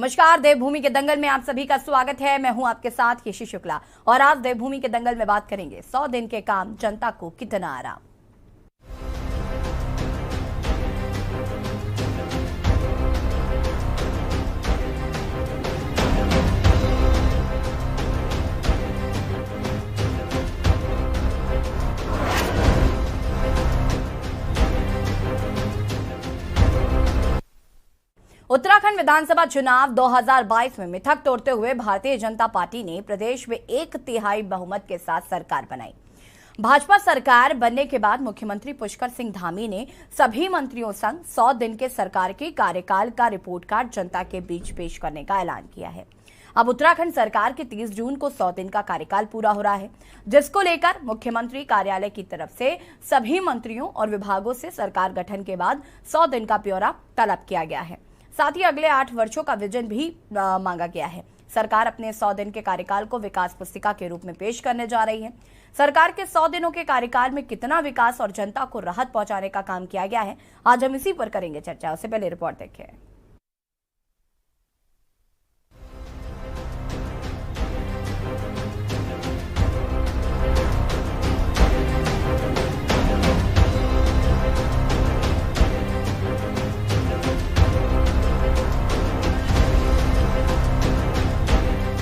नमस्कार, देवभूमि के दंगल में आप सभी का स्वागत है। मैं हूं आपके साथ यशी शुक्ला और आज देवभूमि के दंगल में बात करेंगे 100 दिन के काम, जनता को कितना आराम। उत्तराखंड विधानसभा चुनाव 2022 में मिथक तोड़ते हुए भारतीय जनता पार्टी ने प्रदेश में 1/3 बहुमत के साथ सरकार बनाई। भाजपा सरकार बनने के बाद मुख्यमंत्री पुष्कर सिंह धामी ने सभी मंत्रियों संग 100 दिन के सरकार के कार्यकाल का रिपोर्ट कार्ड जनता के बीच पेश करने का ऐलान किया है। अब उत्तराखंड सरकार के 30 जून को 100 दिन का कार्यकाल पूरा हो रहा है, जिसको लेकर मुख्यमंत्री कार्यालय की तरफ से सभी मंत्रियों और विभागों से सरकार गठन के बाद 100 दिन का ब्यौरा तलब किया गया है। साथ ही अगले 8 वर्षों का विजन भी मांगा गया है। सरकार अपने 100 दिन के कार्यकाल को विकास पुस्तिका के रूप में पेश करने जा रही है। सरकार के 100 दिनों के कार्यकाल में कितना विकास और जनता को राहत पहुंचाने का काम किया गया है, आज हम इसी पर करेंगे चर्चा। उससे पहले रिपोर्ट देखें।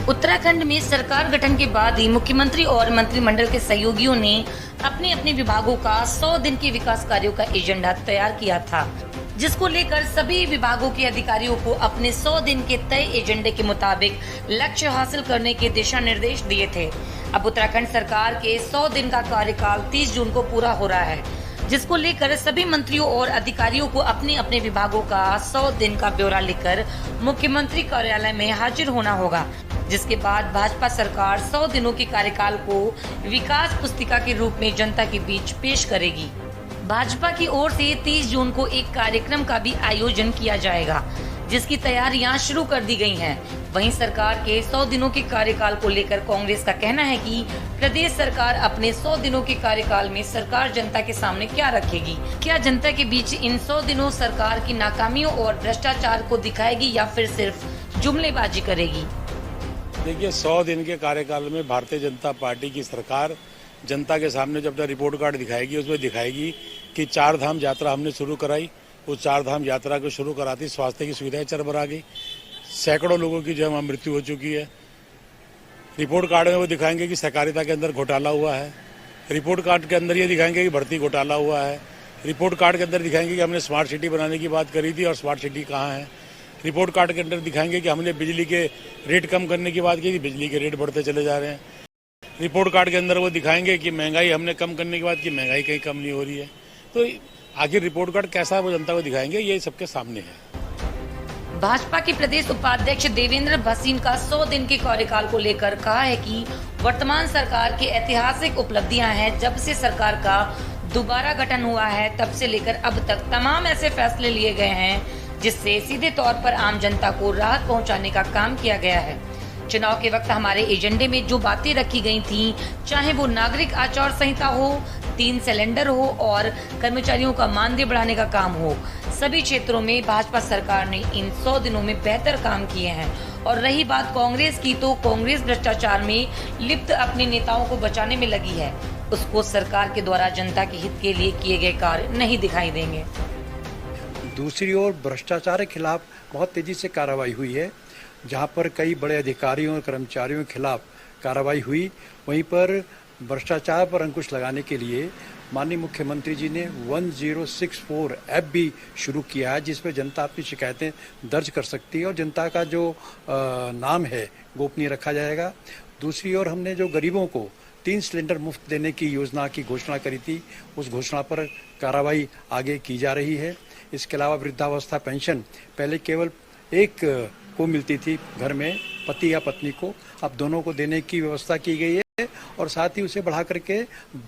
उत्तराखंड में सरकार गठन के बाद ही मुख्यमंत्री और मंत्रिमंडल के सहयोगियों ने अपने अपने विभागों का 100 दिन के विकास कार्यों का एजेंडा तैयार किया था, जिसको लेकर सभी विभागों के अधिकारियों को अपने 100 दिन के तय एजेंडे के मुताबिक लक्ष्य हासिल करने के दिशा निर्देश दिए थे। अब उत्तराखंड सरकार के 100 दिन का कार्यकाल 30 जून को पूरा हो रहा है, जिसको लेकर सभी मंत्रियों और अधिकारियों को अपने अपने विभागों का 100 दिन का ब्यौरा लेकर मुख्यमंत्री कार्यालय में हाजिर होना होगा, जिसके बाद भाजपा सरकार 100 दिनों के कार्यकाल को विकास पुस्तिका के रूप में जनता के बीच पेश करेगी। भाजपा की ओर से 30 जून को एक कार्यक्रम का भी आयोजन किया जाएगा, जिसकी तैयारियां शुरू कर दी गई हैं। वहीं सरकार के 100 दिनों के कार्यकाल को लेकर कांग्रेस का कहना है कि प्रदेश सरकार अपने 100 दिनों के कार्यकाल में सरकार जनता के सामने क्या रखेगी। क्या जनता के बीच इन 100 दिनों सरकार की नाकामियों और भ्रष्टाचार को दिखाएगी या फिर सिर्फ जुमलेबाजी करेगी। देखिए, 100 दिन के कार्यकाल में भारतीय जनता पार्टी की सरकार जनता के सामने जब रिपोर्ट कार्ड दिखाएगी, उसमें दिखाएगी कि 4 धाम यात्रा हमने शुरू कराई। उस 4 धाम यात्रा को शुरू कराती स्वास्थ्य की सुविधाएं चरमरा गई, सैकड़ों लोगों की जो मृत्यु हो चुकी है। रिपोर्ट कार्ड में वो दिखाएंगे कि सहकारिता के अंदर घोटाला हुआ है। रिपोर्ट कार्ड के अंदर ये दिखाएंगे कि भर्ती घोटाला हुआ है। रिपोर्ट कार्ड के अंदर दिखाएंगे कि हमने स्मार्ट सिटी बनाने की बात करी थी और स्मार्ट सिटी कहाँ है। रिपोर्ट कार्ड के अंदर दिखाएंगे कि हमने बिजली के रेट कम करने की बात की थी, बिजली के रेट बढ़ते चले जा रहे हैं। रिपोर्ट कार्ड के अंदर वो दिखाएंगे कि महंगाई हमने कम करने की बात की, महंगाई कहीं कम नहीं हो रही है। तो आखिर रिपोर्ट कार्ड कैसा है वो जनता को दिखाएंगे, ये सबके सामने है। भाजपा के प्रदेश उपाध्यक्ष देवेंद्र भसीन का 100 दिन के कार्यकाल को लेकर कहा है कि वर्तमान सरकार की ऐतिहासिक उपलब्धियां हैं। जब से सरकार का दोबारा गठन हुआ है, तब से लेकर अब तक तमाम ऐसे फैसले लिए गए हैं जिससे सीधे तौर पर आम जनता को राहत पहुंचाने का काम किया गया है। चुनाव के वक्त हमारे एजेंडे में जो बातें रखी गई थी, चाहे वो नागरिक आचार संहिता हो, 3 सिलेंडर हो और कर्मचारियों का मानदेय बढ़ाने का काम हो, सभी क्षेत्रों में भाजपा सरकार ने इन 100 दिनों में बेहतर काम किए हैं। और रही बात कांग्रेस की, तो कांग्रेस भ्रष्टाचार में लिप्त अपने नेताओं को बचाने में लगी है। उसको सरकार के द्वारा जनता के हित के लिए किए गए कार्य नहीं दिखाई देंगे। दूसरी ओर भ्रष्टाचार के खिलाफ बहुत तेजी से कार्रवाई हुई है। जहां पर कई बड़े अधिकारियों और कर्मचारियों के खिलाफ कार्रवाई हुई, वहीं पर भ्रष्टाचार पर अंकुश लगाने के लिए माननीय मुख्यमंत्री जी ने 1064 ऐप भी शुरू किया है, जिसमें जनता अपनी शिकायतें दर्ज कर सकती है और जनता का जो नाम है गोपनीय रखा जाएगा। दूसरी ओर हमने जो गरीबों को 3 सिलेंडर मुफ्त देने की योजना की घोषणा करी थी, उस घोषणा पर कार्रवाई आगे की जा रही है। इसके अलावा वृद्धावस्था पेंशन पहले केवल एक को मिलती थी घर में, पति या पत्नी को, अब दोनों को देने की व्यवस्था की गई है और साथ ही उसे बढ़ा करके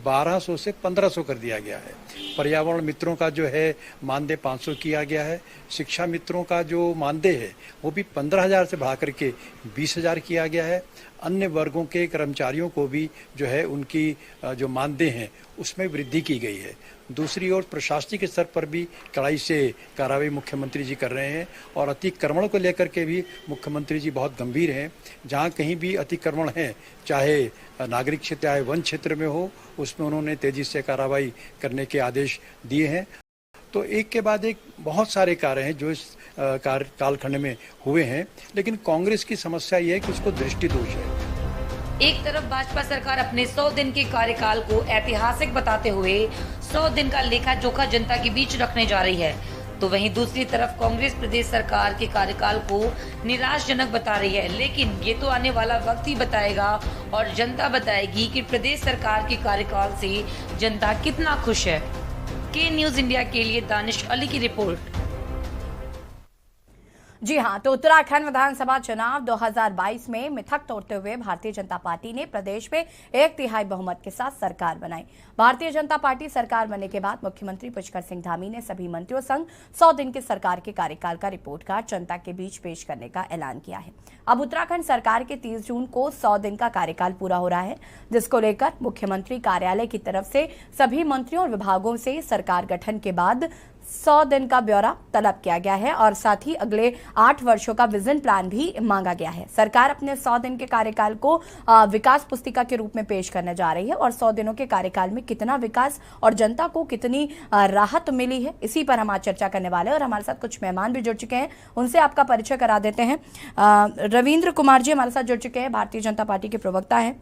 1200 से 1500 कर दिया गया है। पर्यावरण मित्रों का जो है मानदेय 500 किया गया है। शिक्षा मित्रों का जो मानदेय है वो भी 15,000 से बढ़ा करके 20,000 किया गया है। अन्य वर्गों के कर्मचारियों को भी जो है उनकी जो मानदेय हैं उसमें वृद्धि की गई है। दूसरी ओर प्रशासनिक स्तर पर भी कड़ाई से कार्रवाई मुख्यमंत्री जी कर रहे हैं और अतिक्रमण को लेकर के भी मुख्यमंत्री जी बहुत गंभीर हैं। जहां कहीं भी अतिक्रमण है, चाहे नागरिक क्षेत्र चाहे वन क्षेत्र में हो, उसमें उन्होंने तेजी से कार्रवाई करने के आदेश दिए हैं। तो एक के बाद एक बहुत सारे कार्य हैं जो इस कालखंड में हुए हैं, लेकिन कांग्रेस की समस्या ये है कि उसको दृष्टि दोष है। एक तरफ भाजपा सरकार अपने 100 दिन के कार्यकाल को ऐतिहासिक बताते हुए 100 दिन का लेखा जोखा जनता के बीच रखने जा रही है, तो वहीं दूसरी तरफ कांग्रेस प्रदेश सरकार के कार्यकाल को निराशाजनक बता रही है। लेकिन ये तो आने वाला वक्त ही बताएगा और जनता बताएगी कि प्रदेश सरकार के कार्यकाल से जनता कितना खुश है। के न्यूज इंडिया के लिए दानिश अली की रिपोर्ट। जी हां, तो उत्तराखंड विधानसभा चुनाव 2022 में मिथक तोड़ते हुए भारतीय जनता पार्टी ने प्रदेश में 1/3 बहुमत के साथ सरकार बनाई। भारतीय जनता पार्टी सरकार बनने के बाद मुख्यमंत्री पुष्कर सिंह धामी ने सभी मंत्रियों संग 100 दिन के सरकार के कार्यकाल का रिपोर्ट कार्ड जनता के बीच पेश करने का ऐलान किया है। अब उत्तराखंड सरकार के 30 जून को 100 दिन का कार्यकाल पूरा हो रहा है, जिसको लेकर मुख्यमंत्री कार्यालय की तरफ से सभी मंत्रियों और विभागों से सरकार गठन के बाद 100 दिन का ब्यौरा तलब किया गया है और साथ ही अगले 8 वर्षों का विजन प्लान भी मांगा गया है। सरकार अपने 100 दिन के कार्यकाल को विकास पुस्तिका के रूप में पेश करने जा रही है और 100 दिनों के कार्यकाल में कितना विकास और जनता को कितनी राहत मिली है, इसी पर हम आज चर्चा करने वाले हैं। और हमारे साथ कुछ मेहमान भी जुड़ चुके हैं, उनसे आपका परिचय करा देते हैं। रविंद्र कुमार जी हमारे साथ जुड़ चुके हैं, भारतीय जनता पार्टी के प्रवक्ता हैं।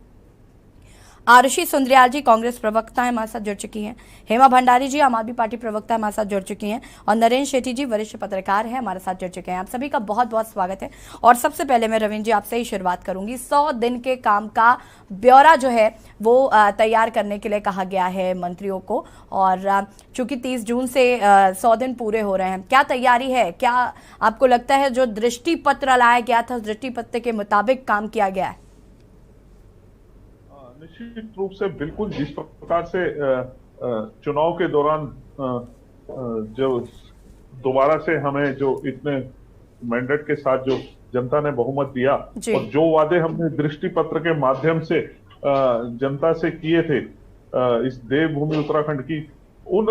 आरुषि सुंदरियाल जी कांग्रेस प्रवक्ता है, हमारे साथ जुड़ चुकी हैं। हेमा भंडारी जी आम आदमी पार्टी प्रवक्ता हमारे साथ जुड़ चुकी हैं और नरेंद्र शेट्टी जी वरिष्ठ पत्रकार हैं, हमारे साथ जुड़ चुके हैं। आप सभी का बहुत बहुत स्वागत है। और सबसे पहले मैं रविंद्र जी आपसे ही शुरुआत करूंगी। 100 दिन के काम का ब्यौरा जो है वो तैयार करने के लिए कहा गया है मंत्रियों को, और चूंकि 30 जून से 100 दिन पूरे हो रहे हैं, क्या तैयारी है? क्या आपको लगता है जो दृष्टि पत्र लाया गया था, दृष्टि पत्र के मुताबिक काम किया गया है? निश्चित रूप से बिल्कुल जिस प्रकार से चुनाव के दौरान जो दोबारा से हमें जो इतने मैंडेट के साथ जो जनता ने बहुमत दिया और जो वादे हमने दृष्टि पत्र के माध्यम से जनता से किए थे इस देवभूमि उत्तराखंड की, उन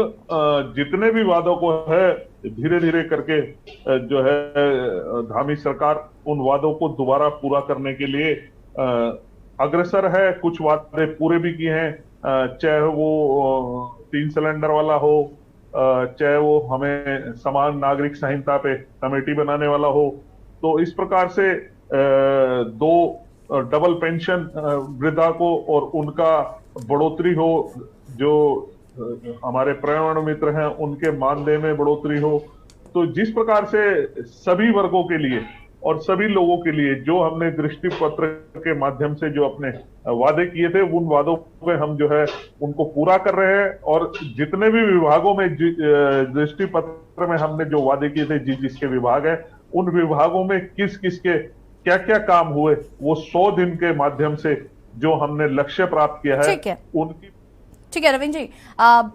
जितने भी वादों को है धीरे धीरे करके जो है धामी सरकार उन वादों को दोबारा पूरा करने के लिए अग्रसर है। कुछ वादे पूरे भी किए हैं, चाहे वो 3 सिलेंडर वाला हो, चाहे वो हमें समान नागरिक संहिता पे कमेटी बनाने वाला हो। तो इस प्रकार से 2 डबल पेंशन वृद्धा को और उनका बढ़ोतरी हो, जो हमारे पर्यावरण मित्र हैं उनके मानदेय में बढ़ोतरी हो। तो जिस प्रकार से सभी वर्गों के लिए और सभी लोगों के लिए जो हमने दृष्टि पत्र के माध्यम से जो अपने वादे किए थे, उन वादों पे हम जो है उनको पूरा कर रहे हैं। और जितने भी विभागों में दृष्टि पत्र में हमने जो वादे किए थे, जिसके विभाग है, उन विभागों में किस किस के क्या क्या काम हुए, वो 100 दिन के माध्यम से जो हमने लक्ष्य प्राप्त किया है उनकी। ठीक है रविंद्र जी,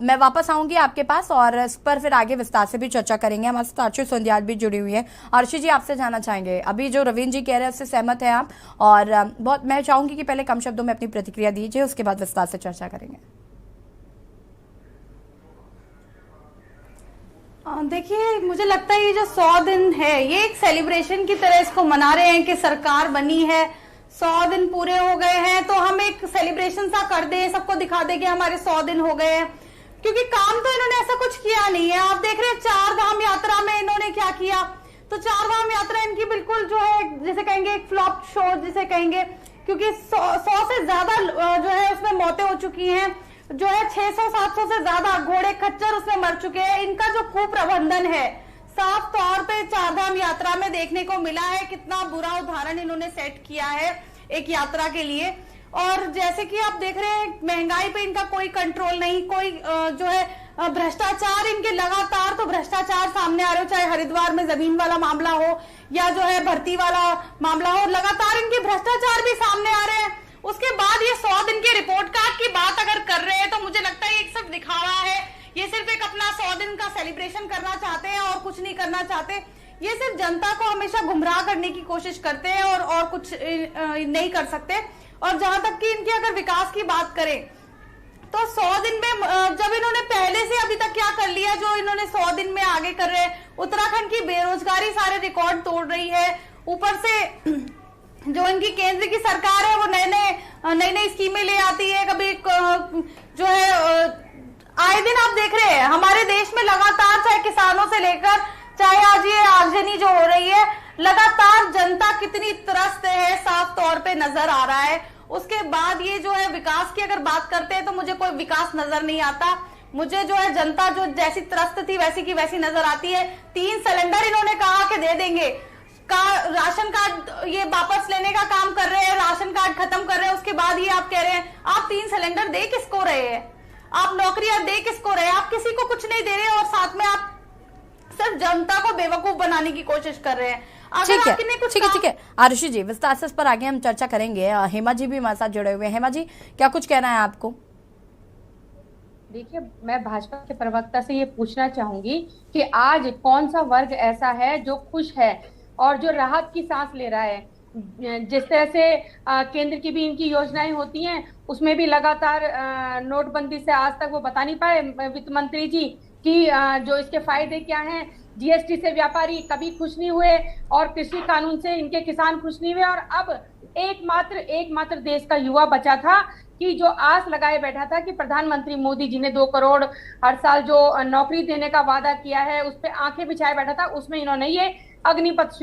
मैं वापस आऊंगी आपके पास और इस पर फिर आगे विस्तार से भी चर्चा करेंगे। हमारे साथ आरुषि सुंदरियाल भी जुड़ी हुई है। आरुषि जी आपसे जानना चाहेंगे, अभी जो रविंद्र जी कह रहे हैं उससे सहमत हैं आप? और बहुत मैं चाहूंगी कि पहले कम शब्दों में अपनी प्रतिक्रिया दीजिए, उसके बाद विस्तार से चर्चा करेंगे। देखिए, मुझे लगता है ये जो 100 दिन है ये एक सेलिब्रेशन की तरह इसको मना रहे हैं कि सरकार बनी है, 100 दिन पूरे हो गए हैं, तो हम एक सेलिब्रेशन सा कर दें, सबको दिखा दें कि हमारे 100 दिन हो गए हैं। क्योंकि काम तो इन्होंने ऐसा कुछ किया नहीं है। आप देख रहे हैं 4 धाम यात्रा में इन्होंने क्या किया, तो 4 धाम यात्रा इनकी बिल्कुल जो है जिसे कहेंगे एक फ्लॉप शो जिसे कहेंगे, क्योंकि 100 से ज्यादा जो है उसमें मौतें हो चुकी हैं, जो है 600-700 से ज्यादा घोड़े खच्चर उसमें मर चुके हैं। इनका जो कुप्रबंधन है साफ तौर पे 4 धाम यात्रा में देखने को मिला है। कितना बुरा उदाहरण इन्होंने सेट किया है एक यात्रा के लिए। और जैसे कि आप देख रहे हैं महंगाई पे इनका कोई कंट्रोल नहीं, कोई जो है भ्रष्टाचार इनके लगातार तो भ्रष्टाचार सामने आ रहे हो, चाहे हरिद्वार में जमीन वाला मामला हो या जो है भर्ती वाला मामला हो, लगातार इनके भ्रष्टाचार भी सामने आ रहे हैं। उसके बाद ये 100 दिन के रिपोर्ट कार्ड की बात अगर कर रहे हैं तो मुझे लगता है ये सिर्फ दिखावा है। ये सिर्फ एक अपना 100 दिन का सेलिब्रेशन करना चाहते हैं और कुछ नहीं करना चाहते। ये सिर्फ जनता को हमेशा गुमराह करने की कोशिश करते हैं और कुछ नहीं कर सकते। और जहां तक कि इनके अगर विकास की बात करें तो 100 दिन में जब इन्होंने पहले से अभी तक क्या कर लिया जो इन्होंने 100 दिन में आगे कर रहे हैं। उत्तराखंड की बेरोजगारी सारे रिकॉर्ड तोड़ रही है। ऊपर से जो इनकी केंद्र की सरकार है वो नई नई स्कीमें ले आती है। कभी जो है आए दिन आप देख रहे हैं हमारे देश में लगातार चाहे किसानों से लेकर चाहे आज ये आगजनी जो हो रही है, लगातार जनता कितनी त्रस्त है साफ तौर पे नजर आ रहा है। उसके बाद ये जो है विकास की अगर बात करते हैं तो मुझे कोई विकास नजर नहीं आता। मुझे जो है जनता जो जैसी त्रस्त थी वैसी की वैसी नजर आती है। 3 सिलेंडर इन्होंने कहा कि दे देंगे, राशन कार्ड ये वापस लेने का काम कर रहे हैं, राशन कार्ड खत्म कर रहे हैं। उसके बाद ये आप कह रहे हैं आप 3 सिलेंडर दे किसको रहे हैं, आप नौकरियां दे किसको रहे हैं, आप किसी को कुछ नहीं दे रहे और साथ में आप सिर्फ जनता को बेवकूफ बनाने की कोशिश कर रहे हैं। ठीक है आरुषि जी, विस्तार से इस पर आगे हम चर्चा करेंगे। हेमा जी भी हमारे साथ जुड़े हुए हैं। हेमा जी, क्या कुछ कहना है आपको? देखिए, मैं भाजपा के प्रवक्ता से ये पूछना चाहूंगी कि आज कौन सा वर्ग ऐसा है जो खुश है और जो राहत की सांस ले रहा है। जिस तरह से केंद्र की भी इनकी योजनाएं होती हैं उसमें भी लगातार नोटबंदी से आज तक वो बता नहीं पाए वित्त मंत्री जी कि जो इसके फायदे क्या हैं। जीएसटी से व्यापारी कभी खुश नहीं हुए और कृषि कानून से इनके किसान खुश नहीं हुए। और अब एकमात्र देश का युवा बचा था कि जो आस लगाए बैठा था कि प्रधानमंत्री मोदी जी ने 2 करोड़ हर साल जो नौकरी देने का वादा किया है उस पर आंखें बिछाए बैठा था। उसमें इन्होंने ये अग्निपथ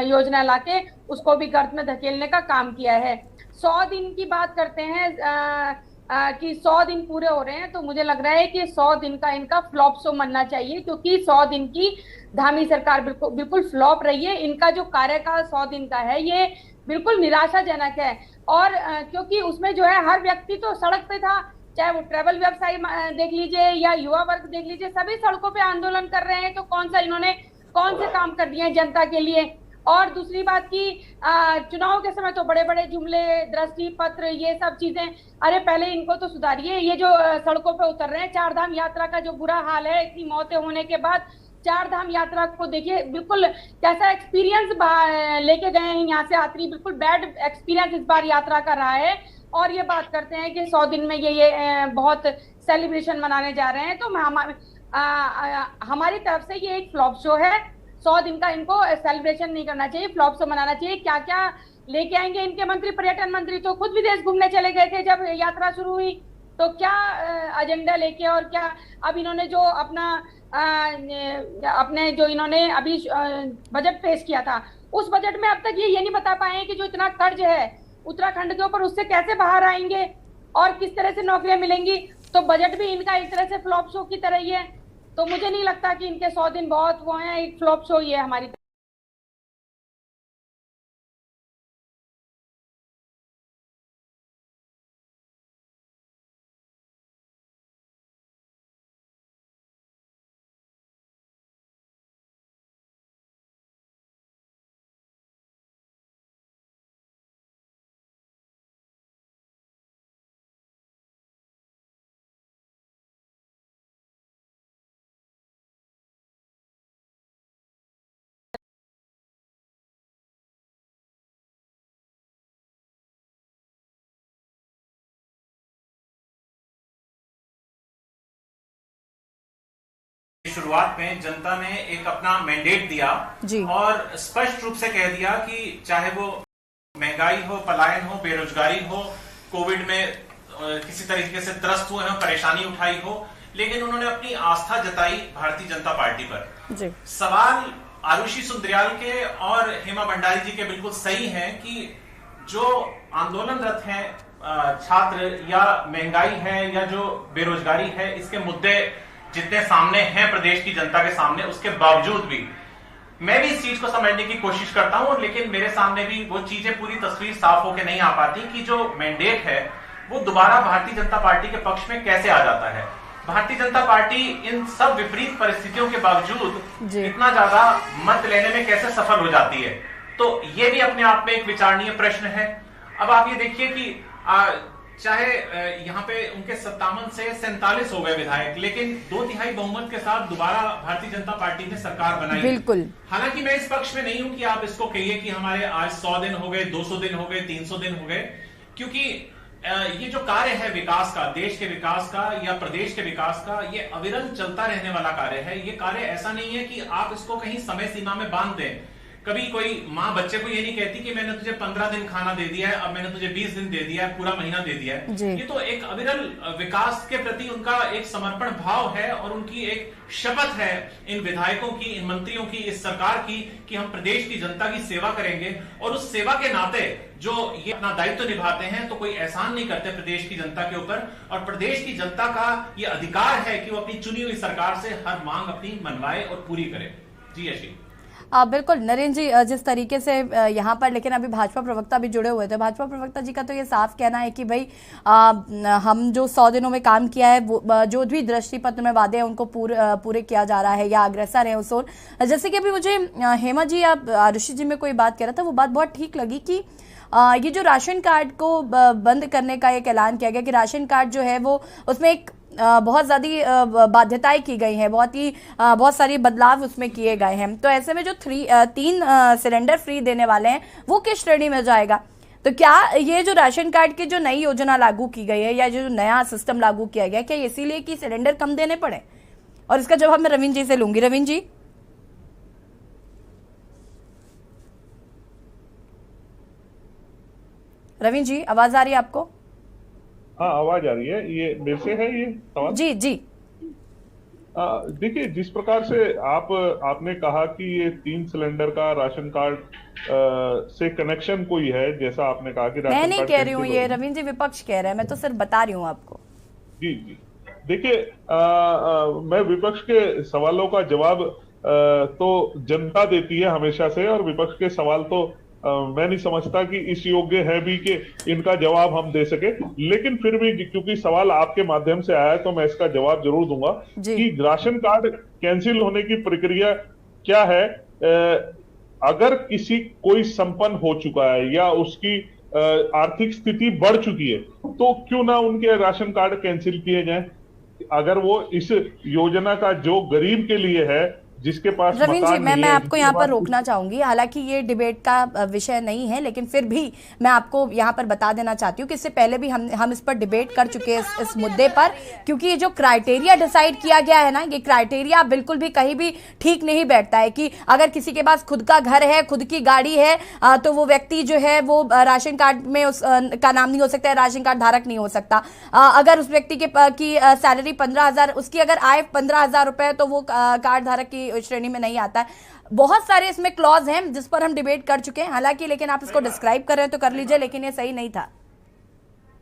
योजना लाके उसको भी गर्त में धकेलने का काम किया है। 100 दिन की बात करते हैं कि 100 दिन पूरे हो रहे हैं, तो मुझे लग रहा है कि 100 दिन का इनका फ्लॉप शो मनना चाहिए, क्योंकि 100 दिन की धामी सरकार बिल्कुल फ्लॉप रही है। इनका जो कार्यकाल 100 दिन का है ये बिल्कुल निराशाजनक है। और क्योंकि उसमें जो है हर व्यक्ति तो सड़क पे था, चाहे वो ट्रैवल व्यवसायी देख लीजिए या युवा वर्ग देख लीजिए, सभी सड़कों पे आंदोलन कर रहे हैं। तो कौन से काम कर दिए हैं जनता के लिए। और दूसरी बात की चुनाव के समय तो बड़े बड़े जुमले, दृष्टि पत्र, ये सब चीजें, अरे पहले इनको तो सुधारिए। ये जो सड़कों पे उतर रहे हैं, 4 धाम यात्रा का जो बुरा हाल है, इतनी मौतें होने के बाद 4 धाम यात्रा को देखिए, बिल्कुल कैसा एक्सपीरियंस लेके गए हैं यहाँ से यात्री, बिल्कुल बैड एक्सपीरियंस इस बार यात्रा का रहा है। और ये बात करते हैं कि 100 दिन में ये बहुत सेलिब्रेशन मनाने जा रहे हैं। तो हमारी तरफ से ये एक फ्लॉप शो है। 100 दिन का इनको सेलिब्रेशन नहीं करना चाहिए, फ्लॉप शो मनाना चाहिए। क्या क्या लेके आएंगे इनके मंत्री? पर्यटन मंत्री तो खुद विदेश घूमने चले गए थे जब यात्रा शुरू हुई, तो क्या एजेंडा लेके और क्या अब इन्होंने जो अपने जो इन्होंने अभी बजट पेश किया था, उस बजट में अब तक ये नहीं बता पाए कि जो इतना कर्ज है उत्तराखंड के ऊपर, उससे कैसे बाहर आएंगे और किस तरह से नौकरियां मिलेंगी। तो बजट भी इनका एक तरह से फ्लॉप शो की तरह ही है। तो मुझे नहीं लगता कि इनके 100 दिन बहुत वो हैं, एक फ्लॉप शो ही है हमारी। शुरुआत में जनता ने एक अपना मैंडेट दिया और स्पष्ट रूप से कह दिया कि चाहे वो महंगाई हो, पलायन हो, बेरोजगारी हो, कोविड में किसी तरीके से त्रस्त हुए हो, परेशानी उठाई हो, लेकिन उन्होंने अपनी आस्था जताई भारतीय जनता पार्टी पर। सवाल आरुषि सुंदरियाल के और हेमा भंडारी जी के बिल्कुल सही है कि जो आंदोलनरत हैं छात्र या महंगाई है या जो बेरोजगारी है, इसके मुद्दे जितने सामने हैं प्रदेश की जनता के सामने, उसके बावजूद भी मैं भी इस चीज को समझने की कोशिश करता हूं, लेकिन मेरे सामने भी वो चीजें, पूरी तस्वीर साफ होकर नहीं आ पाती कि जो मैंडेट है वो दोबारा भारतीय जनता पार्टी के पक्ष में कैसे आ जाता है। भारतीय जनता पार्टी इन सब विपरीत परिस्थितियों के बावजूद इतना ज्यादा मत लेने में कैसे सफल हो जाती है। तो ये भी अपने आप में एक विचारणीय प्रश्न है। अब आप ये देखिए कि चाहे यहाँ पे उनके 57 से 47 हो गए विधायक, लेकिन 2/3 बहुमत के साथ दोबारा भारतीय जनता पार्टी ने सरकार बनाई। बिल्कुल। हालांकि मैं इस पक्ष में नहीं हूं कि आप इसको कहिए कि हमारे आज 100 दिन हो गए, 200 दिन हो गए, 300 दिन हो गए, क्योंकि ये जो कार्य है विकास का, देश के विकास का या प्रदेश के विकास का, ये अविरल चलता रहने वाला कार्य है। ये कार्य ऐसा नहीं है कि आप इसको कहीं समय सीमा में बांध दें। कभी कोई माँ बच्चे को ये नहीं कहती कि मैंने तुझे 15 दिन खाना दे दिया है, अब मैंने तुझे 20 दिन दे दिया है, पूरा महीना दे दिया है। ये तो एक अविरल विकास के प्रति उनका एक समर्पण भाव है और उनकी एक शपथ है इन विधायकों की, इन मंत्रियों की, इस सरकार की, कि हम प्रदेश की जनता की सेवा करेंगे। और उस सेवा के नाते जो ये अपना दायित्व निभाते हैं तो कोई एहसान नहीं करते प्रदेश की जनता के ऊपर, और प्रदेश की जनता का ये अधिकार है कि वो अपनी चुनी हुई सरकार से हर मांग अपनी मनवाए और पूरी करे। जी यशी। बिल्कुल नरेंद्र जी, जिस तरीके से यहाँ पर, लेकिन अभी भाजपा प्रवक्ता भी जुड़े हुए थे। भाजपा प्रवक्ता जी का तो ये साफ कहना है कि भाई हम जो 100 दिनों में काम किया है, वो जो भी दृष्टि पत्र में वादे हैं उनको पूरे किया जा रहा है या अग्रसर है उस ओर। जैसे कि अभी मुझे हेमा जी या ऋषि जी में कोई बात कह रहा था, वो बात बहुत ठीक लगी कि ये जो राशन कार्ड को बंद करने का एक ऐलान किया गया कि राशन कार्ड जो है वो उसमें एक बहुत ज़्यादा बाध्यताएं की गई हैं, बहुत सारी बदलाव उसमें किए गए हैं। तो ऐसे में जो 3 सिलेंडर फ्री देने वाले हैं वो किस श्रेणी में जाएगा? तो क्या ये जो राशन कार्ड की जो नई योजना लागू की गई है या जो नया सिस्टम लागू किया गया, क्या इसीलिए कि सिलेंडर कम देने पड़े? और इसका जवाब मैं रविंद्र जी से लूंगी। रविंद्र जी, रविंद्र जी आवाज आ रही है आपको? हाँ, आवाज आ रही है। ये मेरे से है ये सवाल? जी जी। देखिए, जिस प्रकार से आपने कहा कि ये 3 सिलेंडर का राशन कार्ड से कनेक्शन कोई है, जैसा आपने कहा कि राशन मैं नहीं कार्ड कह रही हूँ, ये रविंद्र जी विपक्ष कह रहे हैं, मैं तो सिर्फ बता रही हूँ आपको। जी जी। देखिए, मैं विपक्ष के सवालों का जवाब तो जनता देती है हमेशा से, और विपक्ष के सवाल तो मैं नहीं समझता कि इस योग्य है भी कि इनका जवाब हम दे सके। लेकिन फिर भी क्योंकि सवाल आपके माध्यम से आया है तो मैं इसका जवाब जरूर दूंगा कि राशन कार्ड कैंसिल होने की प्रक्रिया क्या है। अगर कोई संपन्न हो चुका है या उसकी आर्थिक स्थिति बढ़ चुकी है तो क्यों ना उनके राशन कार्ड कैंसिल किए जाएं। अगर वो इस योजना का जो गरीब के लिए है, जिसके पास रविंद्र जी, मैं आपको यहाँ पर रोकना चाहूंगी। हालांकि ये डिबेट का विषय नहीं है, लेकिन फिर भी मैं आपको यहाँ पर बता देना चाहती हूँ कि इससे पहले भी हम इस पर डिबेट कर चुके हैं इस मुद्दे पर, क्योंकि ये जो क्राइटेरिया डिसाइड किया गया है ना, ये क्राइटेरिया बिल्कुल भी कहीं भी ठीक नहीं बैठता है कि अगर किसी के पास खुद का घर है, खुद की गाड़ी है, तो वो व्यक्ति जो है वो राशन कार्ड में उसका नाम नहीं हो सकता है, राशन कार्ड धारक नहीं हो सकता। अगर उस व्यक्ति की सैलरी 15,000, उसकी अगर आय 15,000 रुपए, तो वो कार्ड धारक की श्रेणी में नहीं आता है। बहुत सारे इसमें क्लॉज हैं जिस पर हम डिबेट कर चुके हैं। हालांकि लेकिन आप इसको डिस्क्राइब कर रहे हैं तो कर लीजिए, लेकिन ये सही नहीं था।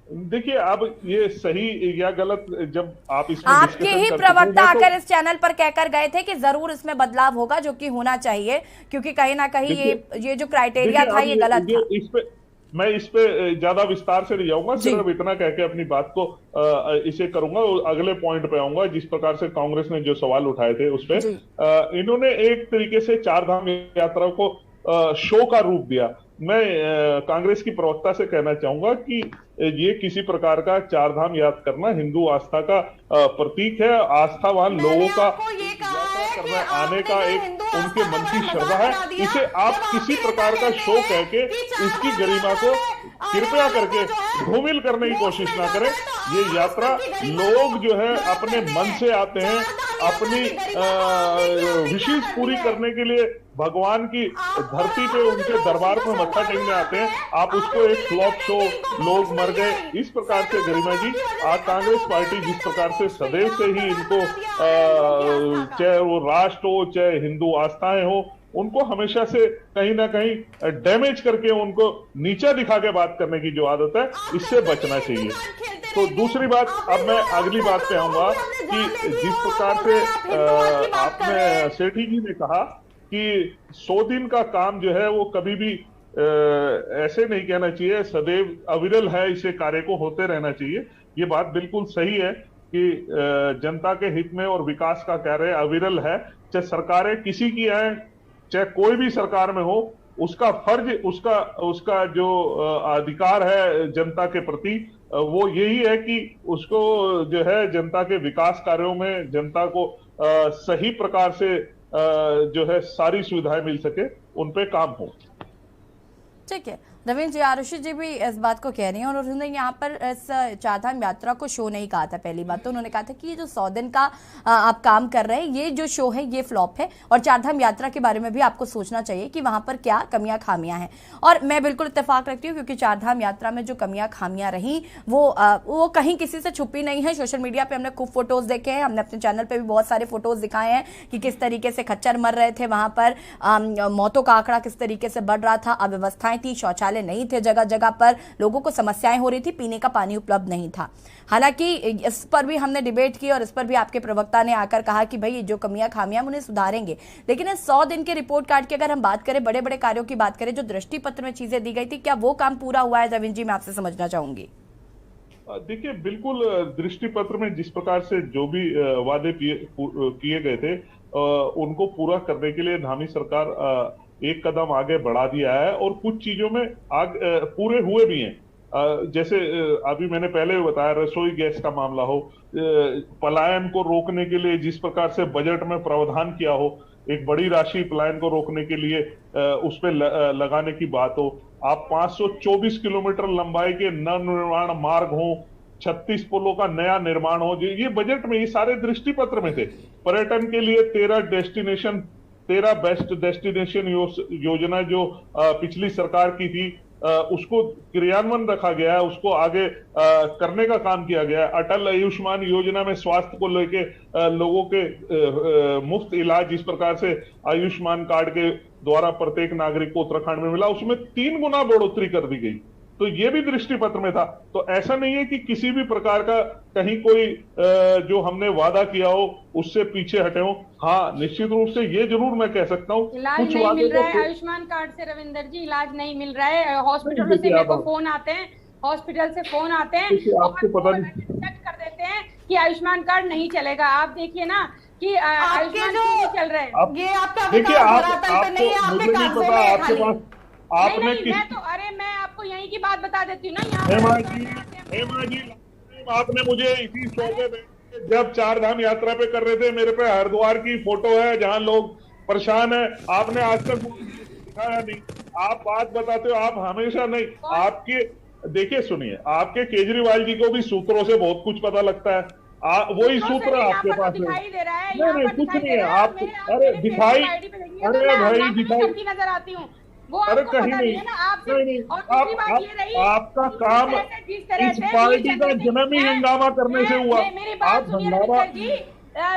देखिए, अब ये सही या गलत जब आप इसमें आपके ही प्रवक्ता आकर इस चैनल पर कहकर गए थे कि जरूर इसमें बदलाव होगा, जो कि होना चाहिए, क्योंकि कहीं ना कहीं ये जो क्राइटेरिया था ये गलत था। मैं इस पे ज्यादा विस्तार से नहीं जाऊंगा, सिर्फ इतना कह के अपनी बात को इसे करूंगा और अगले पॉइंट पे आऊंगा। जिस प्रकार से कांग्रेस ने जो सवाल उठाए थे उस पे इन्होंने एक तरीके से 4 धाम यात्रा को शो का रूप दिया। मैं कांग्रेस की प्रवक्ता से कहना चाहूंगा कि ये किसी प्रकार का 4 धाम याद करना हिंदू आस्था का प्रतीक है। आस्थावान लोगों का करना आने का एक उनके मन की श्रद्धा है। इसे आप किसी प्रकार का शो कह के इसकी गरिमा को कृपया करके धूमिल करने की कोशिश ना करें। ये यात्रा लोग जो है अपने मन से आते हैं, अपनी विशेष पूरी करने के लिए भगवान की धरती पे उनके दरबार में मत्था टेकने आते हैं। आप उसको एक फ्लॉप शो, लोग मर गए, इस प्रकार से गरिमा जी, आज कांग्रेस पार्टी जिस प्रकार से सदैव से ही इनको चाहे वो राष्ट्र हो चाहे हिंदू आस्थाएं हो, उनको हमेशा से कहीं ना कहीं डैमेज करके उनको नीचा दिखा के बात करने की जो आदत है, इससे बचना चाहिए। तो दूसरी बात, अब मैं अगली बात पे आऊंगा कि जिस प्रकार से आपने सेठी जी ने कहा कि 100 दिन का काम जो है वो कभी भी ऐसे नहीं कहना चाहिए, सदैव अविरल है, इसे कार्य को होते रहना चाहिए। ये बात बिल्कुल सही है कि जनता के हित में और विकास का कार्य अविरल है, चाहे सरकारें किसी की आए, चाहे कोई भी सरकार में हो, उसका फर्ज, उसका जो अधिकार है जनता के प्रति, वो यही है कि उसको जो है जनता के विकास कार्यों में जनता को सही प्रकार से जो है सारी सुविधाएं मिल सके, उन पे काम हो। ठीक है रविंद्र जी, आरुषि जी भी इस बात को कह रही हैं और उन्होंने यहाँ पर इस चारधाम यात्रा को शो नहीं कहा था। पहली बात तो उन्होंने कहा था कि ये जो 100 दिन का आप काम कर रहे हैं, ये जो शो है ये फ्लॉप है और चारधाम यात्रा के बारे में भी आपको सोचना चाहिए कि वहां पर क्या कमियां खामियां हैं। और मैं बिल्कुल इत्तेफाक रखती हूँ क्योंकि चारधाम यात्रा में जो कमियां खामियां रही वो कहीं किसी से छुपी नहीं है। सोशल मीडिया पर हमने खूब फोटोज देखे हैं, हमने अपने चैनल पर भी बहुत सारे फोटोज दिखाए हैं कि किस तरीके से खच्चर मर रहे थे वहां पर, मौतों का आंकड़ा किस तरीके से बढ़ रहा था, अव्यवस्थाएं थी, शौचालय नहीं थे, जगह जगह पर लोगों को समस्याएं हो रही थी, पीने का पानी उपलब्ध नहीं था। हालांकि इस पर भी हमने डिबेट की और इस पर भी आपके प्रवक्ता ने आकर कहा कि भाई जो कमियां खामियां उन्हें सुधारेंगे। लेकिन इस 100 दिन के रिपोर्ट कार्ड की अगर हम बात करें, बड़े बड़े कार्यों की बात करें, जो दृष्टि पत्र में चीजें दी गई थी, क्या वो काम पूरा हुआ है? रविंद्र जी, मैं आपसे समझना चाहूंगी। देखिए, बिल्कुल दृष्टि पत्र में जिस प्रकार से जो भी वादे किए गए थे उनको पूरा करने के लिए नामी सरकार एक कदम आगे बढ़ा दिया है और कुछ चीजों में पूरे हुए भी हैं। जैसे अभी मैंने पहले बताया, रसोई गैस का मामला हो, पलायन को रोकने के लिए जिस प्रकार से बजट में प्रावधान किया हो, एक बड़ी राशि पलायन को रोकने के लिए उस पर लगाने की बात हो, आप 524 किलोमीटर लंबाई के नवनिर्माण मार्ग हो, 36 पुलों का नया निर्माण हो, ये बजट में, ये सारे दृष्टि पत्र में थे। पर्यटन के लिए 13 बेस्ट डेस्टिनेशन योजना जो पिछली सरकार की थी, उसको क्रियान्वयन रखा गया है, उसको आगे करने का काम किया गया है। अटल आयुष्मान योजना में स्वास्थ्य को लेके लोगों के मुफ्त इलाज जिस प्रकार से आयुष्मान कार्ड के द्वारा प्रत्येक नागरिक को उत्तराखंड में मिला, उसमें 3 गुना बढ़ोतरी कर दी गई। तो ये भी दृष्टि पत्र में था। तो ऐसा नहीं है कि किसी भी प्रकार का कहीं कोई जो हमने वादा किया हो उससे पीछे हटे हो। हाँ, निश्चित रूप से ये जरूर मैं कह सकता हूँ, इलाज नहीं मिल रहा है आयुष्मान कार्ड से। रविंदर जी, इलाज नहीं मिल रहा है। हॉस्पिटल से मेरे को फोन आते हैं, हॉस्पिटल से फोन आते हैं, आपको पता नहीं कर देते हैं कि आयुष्मान कार्ड नहीं चलेगा। आप देखिए ना कि आयुष्मान नहीं चल रहे हैं। ये आपका देखिए, मुझे नहीं पता आपके पास आपने नहीं, मैं तो मैं आपको यहीं की बात बता देती हूँ ना। हेमा जी, आपने मुझे इसी शोबे में जब चारधाम यात्रा पे कर रहे थे, मेरे पे हरिद्वार की फोटो है जहां लोग परेशान है, आपने आज तक दिखाया नहीं। आप बात बताते हो, आप हमेशा नहीं। आपके देखिए, सुनिए, आपके केजरीवाल जी को भी सूत्रों से बहुत कुछ पता लगता है। वही सूत्र आपके पास है। नहीं, कुछ नहीं है। आप अरे दिखाई, अरे भाई दिखाई नजर आती हूँ, अरे कहीं नहीं, आपका काम इस पार्टी का जन्म ही हंगामा करने से हुआ। मेरी बात सुनिए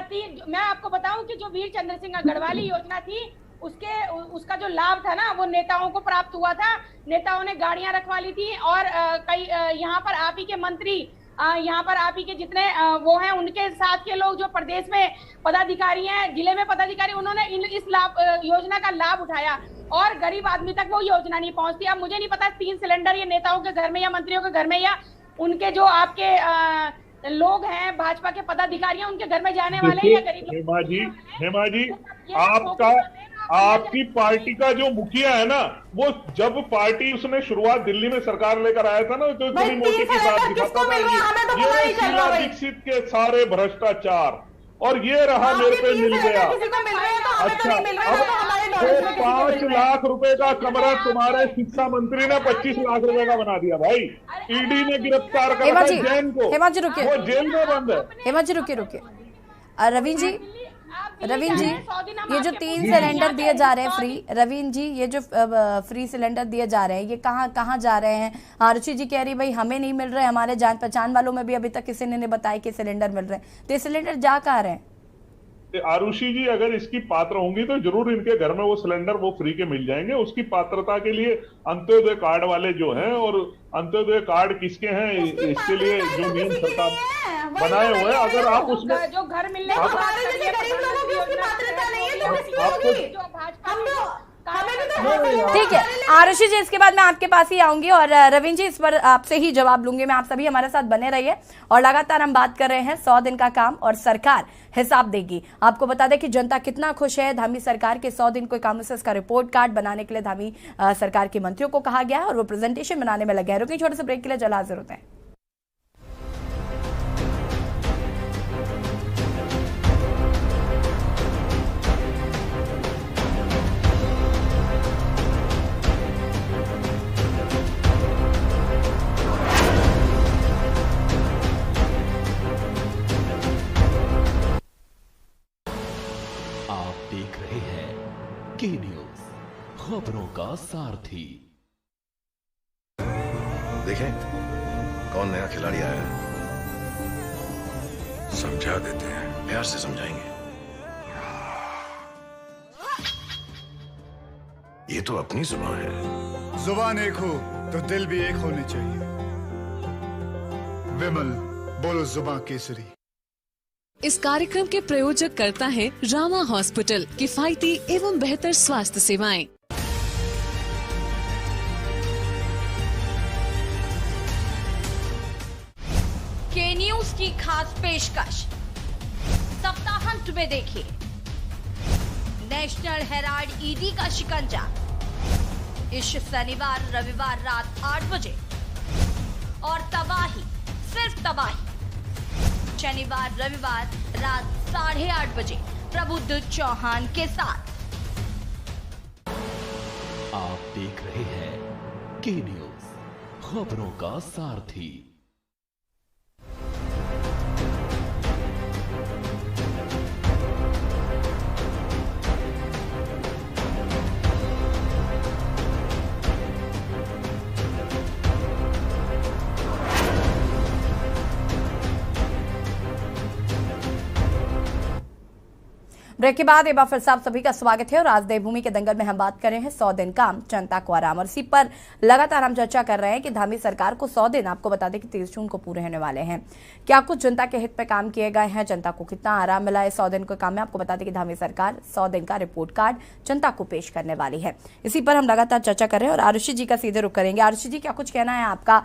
जी, मैं आपको बताऊं कि जो वीर चंद्र सिंह गढ़वाली योजना थी, उसका जो लाभ था ना, वो नेताओं को प्राप्त हुआ था। नेताओं ने गाड़ियां रखवा ली थी और कई यहाँ पर आप ही के मंत्री, यहाँ पर आप ही के जितने वो हैं, उनके साथ के लोग जो प्रदेश में पदाधिकारी हैं, जिले में पदाधिकारी, उन्होंने इस योजना का लाभ उठाया और गरीब आदमी तक वो योजना नहीं पहुंचती। अब मुझे नहीं पता 3 सिलेंडर ये नेताओं के घर में या मंत्रियों के घर में या उनके जो आपके लोग हैं, भाजपा के पदाधिकारी हैं, उनके घर में जाने वाले हैं या गरीब लोग। हेमा जी, आपकी पार्टी का जो मुखिया है ना, वो जब पार्टी उसने शुरुआत दिल्ली में सरकार लेकर आया था ना, तो इतनी मोटी की बात दिखाता था, ये शीला दीक्षित के सारे भ्रष्टाचार, और ये रहा मेरे पे मिल गया। अच्छा, अब 5 लाख रुपए का कमरा तुम्हारे शिक्षा मंत्री ने 25 लाख रुपए का बना दिया। भाई, ईडी ने गिरफ्तार करा जैन को, वो जेल में बंद है। हेमा जी रुकिए। रवीन जी, ये जो 3 सिलेंडर दिए जा रहे हैं फ्री, रवीन जी, ये जो फ्री सिलेंडर दिए जा रहे हैं, ये कहाँ जा रहे हैं? आरुषि जी कह रही भाई हमें नहीं मिल रहे, हमारे जान पहचान वालों में भी अभी तक किसी ने बताया कि सिलेंडर मिल रहे हैं। तो ये सिलेंडर जा कहाँ रहे हैं? आरुषि जी अगर इसकी पात्र होंगी तो जरूर इनके घर में वो सिलेंडर वो फ्री के मिल जाएंगे। उसकी पात्रता के लिए अंत्योदय कार्ड वाले जो हैं, और अंत्योदय कार्ड किसके हैं इसके लिए जो नियम सरकार बनाए हुए हैं, अगर आप उसमें जो घर मिलने हमें भी तो ठीक है आरुषि जी, इसके बाद मैं आपके पास ही आऊंगी और रविंद्र जी इस पर आपसे ही जवाब लूंगी मैं। आप सभी हमारे साथ बने रहिए और लगातार हम बात कर रहे हैं 100 दिन का काम और सरकार हिसाब देगी। आपको बता दें कि जनता कितना खुश है धामी सरकार के 100 दिन के कामों से। इसका रिपोर्ट कार्ड बनाने के लिए धामी सरकार के मंत्रियों को कहा गया है और वो प्रेजेंटेशन बनाने में लगे हैं। रुकिए छोटे से ब्रेक के लिए, जल्द हाजिर होते हैं। देख रहे हैं के न्यूज, खबरों का सारथी। देखें कौन नया खिलाड़ी आया है, समझा देते हैं, प्यार से समझाएंगे। ये तो अपनी जुबान है। जुबान एक हो तो दिल भी एक होने चाहिए। विमल बोलो जुबान केसरी। इस कार्यक्रम के प्रायोजक करता है रामा हॉस्पिटल, किफायती एवं बेहतर स्वास्थ्य सेवाएं। के न्यूज की खास पेशकश सप्ताहांत में देखिए नेशनल हेराल्ड ईडी का शिकंजा इस शनिवार रविवार रात 8 बजे और तबाही सिर्फ तबाही शनिवार रविवार रात 8:30 बजे प्रबुद्ध चौहान के साथ। आप देख रहे हैं के न्यूज, खबरों का सारथी। ब्रेक के बाद एक बार फिर से आप सभी का स्वागत है और आज देवभूमि के दंगल में हम बात कर रहे हैं 100 दिन काम जनता को आराम, और इसी पर लगातार हम चर्चा कर रहे हैं कि धामी सरकार को 100 दिन, आपको बता दें कि 30 जून को पूरे होने वाले हैं। क्या कुछ जनता के हित में काम किए गए हैं, जनता को कितना आराम मिला है 100 दिन के काम में। आपको बता दें कि धामी सरकार 100 दिन का रिपोर्ट कार्ड जनता को पेश करने वाली है। इसी पर हम लगातार चर्चा कर रहे हैं और आरुषि जी का सीधे रुख करेंगे। आरुषि जी, क्या कुछ कहना है आपका,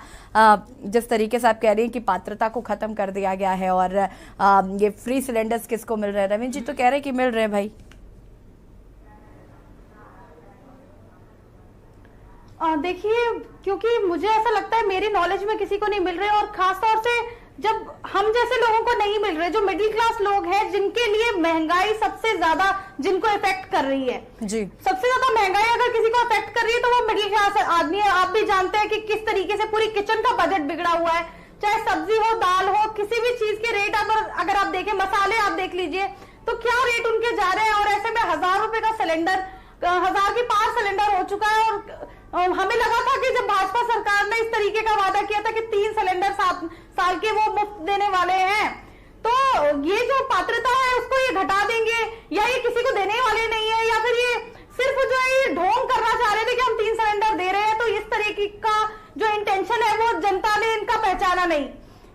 जिस तरीके से आप कह रही हैं कि पात्रता को खत्म कर दिया गया है और ये फ्री सिलेंडर्स किसको मिल रहे हैं? रविंद्र जी तो कह रहे हैं कि मिल रहे हैं भाई। देखिए, क्योंकि मुझे ऐसा लगता है मेरी नॉलेज में किसी को नहीं मिल रहे, और खास तौर से जब हम जैसे लोगों को नहीं मिल रहे, जो मिडिल क्लास लोग हैं जिनके लिए महंगाई सबसे ज्यादा जिनको इफेक्ट कर रही है जी, सबसे ज्यादा महंगाई अगर किसी को इफेक्ट कर रही है तो वो मिडिल क्लास आदमी है। आप भी जानते हैं कि किस तरीके से पूरी किचन का बजट बिगड़ा हुआ है, चाहे सब्जी हो, दाल हो, किसी भी चीज के रेट अगर आप देखें, मसाले आप देख लीजिए तो क्या रेट उनके जा रहे हैं। और ऐसे में 1000 रुपए का सिलेंडर, 1000 के पार सिलेंडर हो चुका है। और हमें लगा था कि जब भाजपा सरकार ने इस तरीके का वादा किया था कि 3 सिलेंडर 7 साल के वो मुफ्त देने वाले हैं, तो ये जो पात्रता है उसको ये घटा देंगे या ये किसी को देने वाले नहीं है, या फिर ये सिर्फ जो है ये ढोंग करना चाह रहे थे कि हम 3 सिलेंडर दे रहे हैं। तो इस तरीके का जो इंटेंशन है वो जनता ने इनका पहचाना नहीं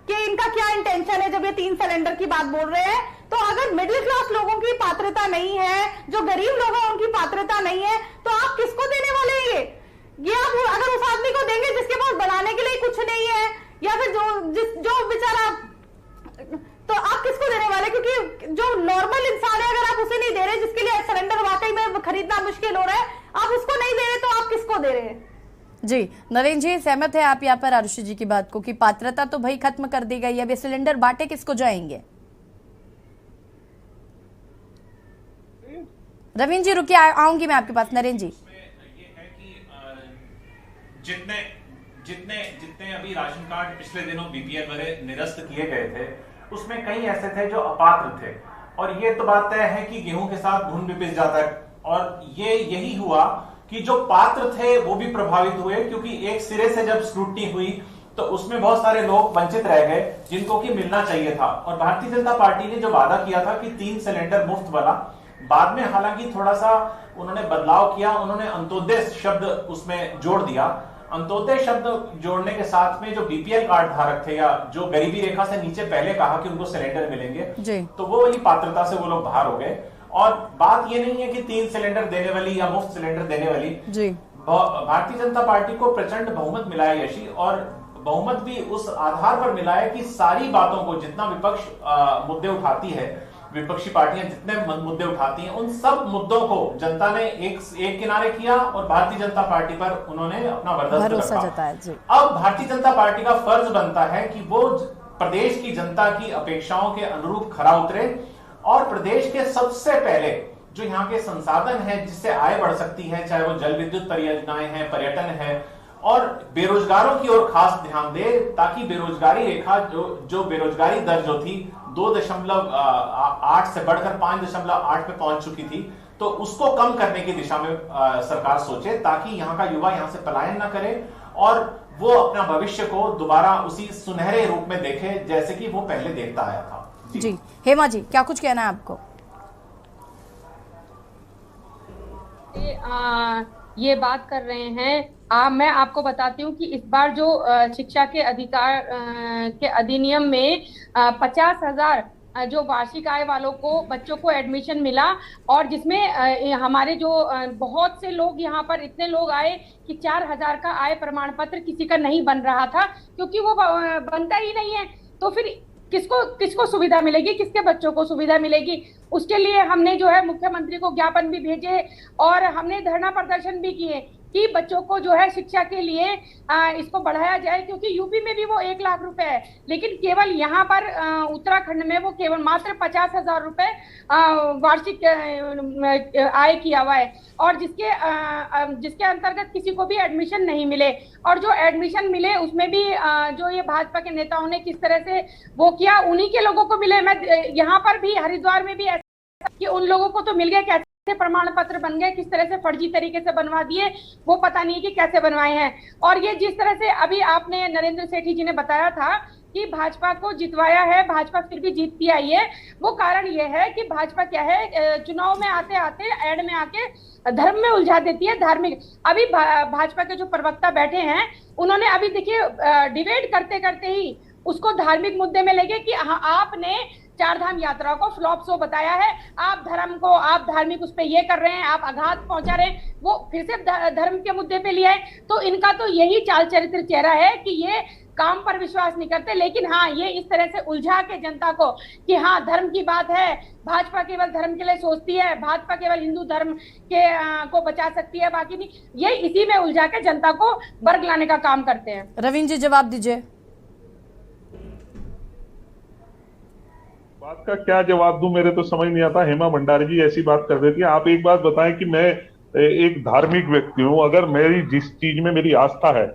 कि इनका क्या इंटेंशन है जब ये 3 सिलेंडर की बात बोल रहे हैं। तो अगर मिडिल क्लास लोगों की पात्रता नहीं है, जो गरीब लोग हैं उनकी पात्रता नहीं है, तो आप किसको देने वाले हैं? ये आप अगर उस आदमी को देंगे जिसके पास बनाने के लिए कुछ नहीं है, या फिर जो बेचारा, तो आप किसको देने वाले? क्योंकि जो नॉर्मल इंसान है अगर आप उसे नहीं दे रहे, जिसके लिए सिलेंडर वाकई में खरीदना मुश्किल हो रहा है, आप उसको नहीं दे रहे तो आप किसको दे रहे हैं? जी नरेंद्र जी, सहमत है आप यहाँ पर आरुषि जी की बात को कि पात्रता तो भाई खत्म कर दी गई है, अब ये सिलेंडर बांटे किसको जाएंगे? रविंद्र जी रुकिए, आऊंगी मैं आपके पास। नरेंद्र जी, ये है कि जितने अभी राशन कार्ड पिछले दिनों बीपीएल वाले निरस्त किए गए थे, उसमें कई ऐसे थे जो अपात्र थे, और ये तो बात तय है कि गेहूं के साथ घुन भी पिस जाता है। और ये यही हुआ कि जो पात्र थे वो भी प्रभावित हुए, क्योंकि एक सिरे से जब स्क्रूटनी हुई तो उसमें बहुत सारे लोग वंचित रह गए जिनको कि मिलना चाहिए था। और भारतीय जनता पार्टी ने जो वादा किया था कि 3 सिलेंडर मुफ्त वाला, बाद में हालांकि थोड़ा सा उन्होंने बदलाव किया, उन्होंने अंत्योदय शब्द उसमें जोड़ दिया। अंत्योदय शब्द जोड़ने के साथ में जो बीपीएल कार्ड धारक थे या जो गरीबी रेखा से नीचे पहले कहा कि उनको सिलेंडर मिलेंगे, तो वो वाली पात्रता से वो लोग बाहर हो गए। और बात ये नहीं है कि 3 सिलेंडर देने वाली या मुफ्त सिलेंडर देने वाली जी। भारतीय जनता पार्टी को प्रचंड बहुमत मिला है यशी, और बहुमत भी उस आधार पर मिला है कि सारी बातों को, जितना विपक्ष मुद्दे उठाती है, विपक्षी पार्टियां जितने मुद्दे उठाती हैं, उन सब मुद्दों को जनता ने एक किनारे किया और भारतीय जनता पार्टी पर उन्होंने अपना भरोसा जताया। अब भारतीय जनता पार्टी का फर्ज बनता है कि वो प्रदेश की जनता की अपेक्षाओं के अनुरूप खरा उतरे और प्रदेश के सबसे पहले जो यहाँ के संसाधन है जिससे आय बढ़ सकती है, चाहे वो जल विद्युत परियोजनाएं हैं, पर्यटन है, और बेरोजगारों की ओर खास ध्यान दे, ताकि बेरोजगारी रेखा जो बेरोजगारी दर जो थी 2.8 से बढ़कर 5.8 पे पहुंच चुकी थी, तो उसको कम करने की दिशा में सरकार सोचे, ताकि यहाँ का युवा यहाँ से पलायन ना करे और वो अपना भविष्य को दोबारा उसी सुनहरे रूप में देखे जैसे कि वो पहले देखता आया था। जी हेमा जी, क्या कुछ कहना है आपको? ये बात कर रहे हैं, मैं आपको बताती हूँ कि इस बार जो शिक्षा के अधिकार के अधिनियम में 50,000 जो वार्षिक आय वालों को बच्चों को एडमिशन मिला, और जिसमें हमारे जो बहुत से लोग यहाँ पर इतने लोग आए कि 4,000 का आय प्रमाण पत्र किसी का नहीं बन रहा था, क्योंकि वो बनता ही नहीं है। तो फिर किसको सुविधा मिलेगी, किसके बच्चों को सुविधा मिलेगी? उसके लिए हमने जो है मुख्यमंत्री को ज्ञापन भी भेजे और हमने धरना प्रदर्शन भी किए कि बच्चों को जो है शिक्षा के लिए इसको बढ़ाया जाए, क्योंकि यूपी में भी वो 1 लाख रुपए है, लेकिन केवल यहाँ पर उत्तराखंड में वो केवल मात्र 50,000 रुपए वार्षिक आय किया हुआ है, और जिसके अंतर्गत किसी को भी एडमिशन नहीं मिले, और जो एडमिशन मिले उसमें भी जो ये भाजपा के नेताओं ने किस तरह से वो किया, उन्हीं के लोगों को मिले। मैं यहाँ पर भी हरिद्वार में भी ऐसा कि उन लोगों को तो मिल गया, कैसे प्रमाण पत्र बन गए, किस तरह से फर्जी तरीके से बनवा दिए वो पता नहीं कि कैसे बनवाए हैं। और ये जिस तरह से अभी आपने नरेंद्र सेठी जी ने बताया था कि भाजपा को जितवाया है, भाजपा फिर भी जीतती आई है, वो कारण ये है कि भाजपा क्या है, चुनाव में आते आते एड में आके धर्म में उलझा देती है, धार्मिक। अभी भाजपा के जो प्रवक्ता बैठे हैं उन्होंने अभी देखिए डिबेट करते करते ही उसको धार्मिक मुद्दे में लेके कि आपने 4 धाम यात्रा को फ्लॉप शो बताया है, आप धर्म को, आप धार्मिक उस पे ये कर रहे हैं, आप आघात पहुंचा रहे हैं, वो फिर से धर्म के मुद्दे पे लिया है। तो इनका तो यही चाल चरित्र चेहरा है कि ये काम पर विश्वास नहीं करते, लेकिन हाँ ये इस तरह से उलझा के जनता को कि हाँ धर्म की बात है, भाजपा केवल धर्म के लिए सोचती है, भाजपा केवल हिंदू धर्म के को बचा सकती है, बाकी नहीं, ये इसी में उलझा के जनता को वर्ग लाने का काम करते हैं। रवीन जी जवाब दीजिए। बात का क्या जवाब दूं, मेरे तो समझ नहीं आता। हेमा भंडारी जी ऐसी बात कर देती है। आप एक बात बताएं कि मैं एक धार्मिक व्यक्ति हूं, अगर मेरी जिस चीज में मेरी आस्था है,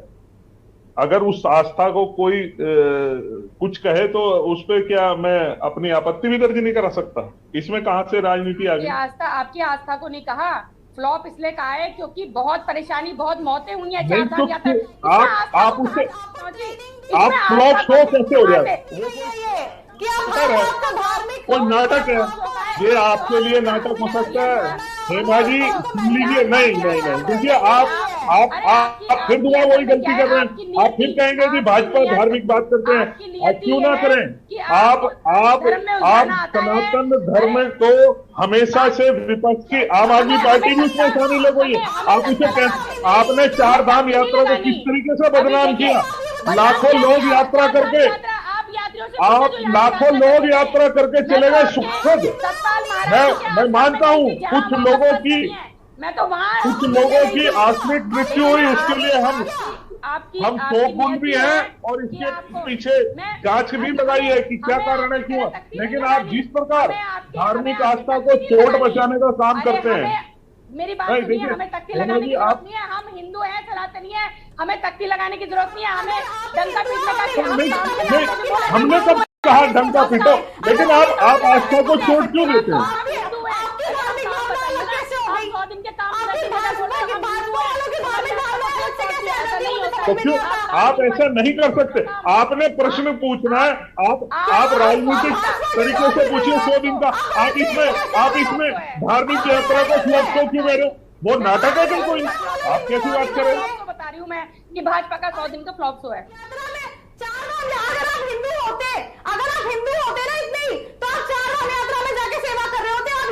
अगर उस आस्था को कोई कुछ कहे तो उस पर क्या मैं अपनी आपत्ति भी दर्ज नहीं करा सकता? इसमें कहां से राजनीति आ गई? आपकी आस्था को नहीं कहा, फ्लॉप इसलिए कहा है क्योंकि बहुत परेशानी, बहुत मौतें हुई है। आप फ्लॉप शो कैसे हो जाए? वो नाटक है, ये आपके लिए नाटक हो सकता है। हेमा जी सुन लीजिए, नहीं देखिए आप फिर दोबारा वही गलती कर रहे हैं। आप फिर कहेंगे कि भाजपा धार्मिक बात करते हैं, आप क्यों ना करें। आप सनातन धर्म को हमेशा से विपक्ष की आम आदमी पार्टी भी उसमें शामिल हो गई है। आप उसे आपने 4 धाम यात्रा को किस तरीके से बदनाम किया? लाखों लोग यात्रा करके, आप लाखों लोग यात्रा करके चले गए सुखद। मैं मानता हूँ कुछ लोगों की आकस्मिक मृत्यु हुई, उसके लिए हम शोकगुण भी हैं और इसके पीछे जांच भी लगाई है कि क्या कारण है, क्यों। लेकिन आप जिस प्रकार धार्मिक आस्था को चोट बचाने का काम करते हैं, मेरी बात सुनिए, हमें तख्ती लगाने की जरूरत नहीं है, हम हिंदू हैं, सनातनी है, हमें तख्ती लगाने की जरूरत नहीं है, हमें डंका पीटने का। हमने कब कहा डंका पीटो, लेकिन आप आस्था को चोट क्यों देते हैं? तो क्यों आप ऐसा नहीं कर सकते? आपने प्रश्न पूछना है, आप राजनीतिक तरीके से पूछिए 100 दिन का। आप इसमें धार्मिक यात्रा को फ्लॉप शो क्यों कह रहे हो? वो नाटक है क्या कोई? आप कैसी बात कर रहे हो? तो बता रही हूँ मैं कि भाजपा का 100 दिन का फ्लॉप शो है। अगर आप हिंदू होते ना इतनी, तो आप 4 धाम यात्रा में जाके सेवा कर रहे होते। आप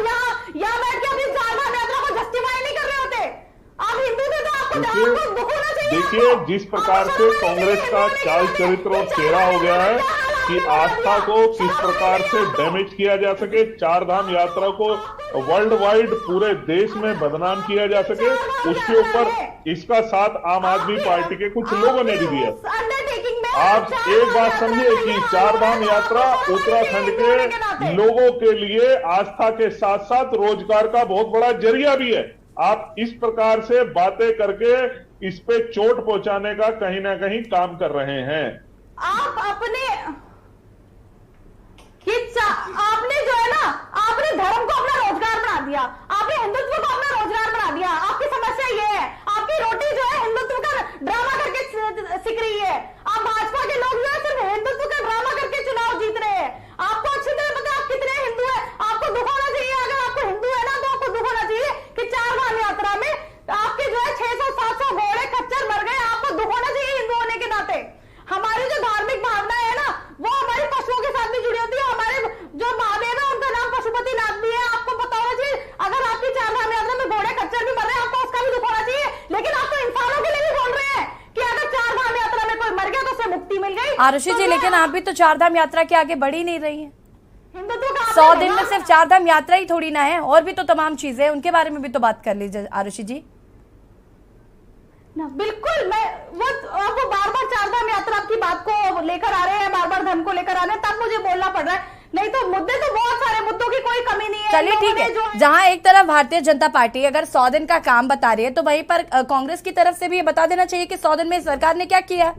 देखिए जिस प्रकार से कांग्रेस का चाल चरित्र और चेहरा हो गया है कि आस्था को किस प्रकार से डैमेज किया जा सके, चार धाम यात्रा को वर्ल्ड वाइड पूरे देश में बदनाम किया जा सके, उसके ऊपर इसका साथ आम आदमी पार्टी के कुछ लोगों ने भी दिया। आप एक बात समझिए कि चार धाम यात्रा उत्तराखंड के लोगों के लिए आस्था के साथ साथ रोजगार का बहुत बड़ा जरिया भी है। आप इस प्रकार से बातें करके इस पे चोट पहुंचाने का कहीं ना कहीं काम कर रहे हैं। आप अपने आपने जो है ना, आपने धर्म को अपना रोजगार बना दिया, आपने हिंदुत्व को अपना रोजगार बना दिया। आपकी समस्या ये है, आपकी रोटी जो है हिंदुत्व का ड्रामा करके सिक रही है। आप भाजपा के लोग जो है सिर्फ हिंदुत्व का ड्रामा करके चुनाव जीत रहे हैं। आपको अच्छी तरह पता है आप कितने हिंदू है। आपको दुख होना चाहिए, अगर आपको हिंदू है ना तो आपको दुख होना चाहिए कि चार धाम यात्रा में आपके जो है 600-700 घोड़े खच्चर मर गए। आपको दुख होना चाहिए हिंदू होने के नाते। हमारी जो धार्मिक भावना है ना वो हमारी पशुओं के साथ भी जुड़ी होती है। हमारे जो महादेव है उनका नाम पशुपति नाथ भी है। आपको पता होना चाहिए, अगर आपकी चार धाम यात्रा में घोड़े खच्चर भी मर रहे हैं आपको उसका भी दुख होना चाहिए। लेकिन आप तो इंसानों के लिए भी बोल रहे हैं कि अगर चार धाम यात्रा में कोई मर गया तो उसे मुक्ति मिल गई। आरुषि जी, लेकिन आप भी तो चार धाम यात्रा के आगे बढ़ ही नहीं रही है। हिंदुत्व का 100 दिन में सिर्फ चार धाम यात्रा ही थोड़ी ना है, और भी तो तमाम चीजें हैं, उनके बारे में भी तो बात कर लीजिए आरुषि जी। बिल्कुल, मैं वो बार बार चार धाम यात्रा की बात को लेकर आ रहे हैं, बार बार धर्म को लेकर आ रहे हैं, तब मुझे बोलना पड़ रहा है। नहीं तो मुद्दे तो बहुत सारे, मुद्दों की कोई कमी नहीं है। चलिए ठीक है, जहां एक तरफ भारतीय जनता पार्टी अगर 100 दिन का काम बता रही है तो वहीं पर कांग्रेस की तरफ से भी ये बता देना चाहिए कि 100 दिन में सरकार ने क्या किया।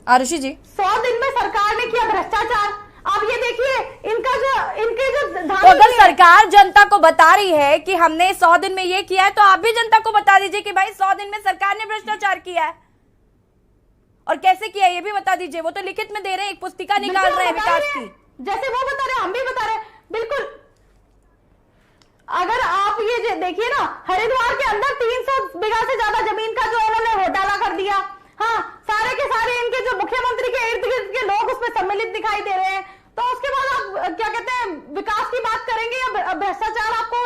आरुषि जी, 100 दिन में सरकार ने किया भ्रष्टाचार। आप ये देखिए इनके जो तो अगर सरकार जनता को बता रही है कि हमने 100 दिन में ये किया है तो आप भी जनता को बता दीजिए कि भाई 100 दिन में सरकार ने भ्रष्टाचार किया है, और कैसे किया ये भी बता दीजिए। वो तो लिखित में दे रहे हैं, एक पुस्तिका निकाल रहे हैं विकास की, जैसे वो बता रहे हैं हम भी बता रहे हैं। बिल्कुल, अगर आप ये देखिए ना, हरिद्वार के अंदर 300 बीघा से ज्यादा जमीन का जो उन्होंने घोटाला कर दिया। हाँ, सारे के सारे इनके जो मुख्यमंत्री के इर्द गिर्द के लोग उसमें सम्मिलित दिखाई दे रहे हैं। तो उसके बाद आप क्या कहते हैं, विकास की बात करेंगे या भ्रष्टाचार आपको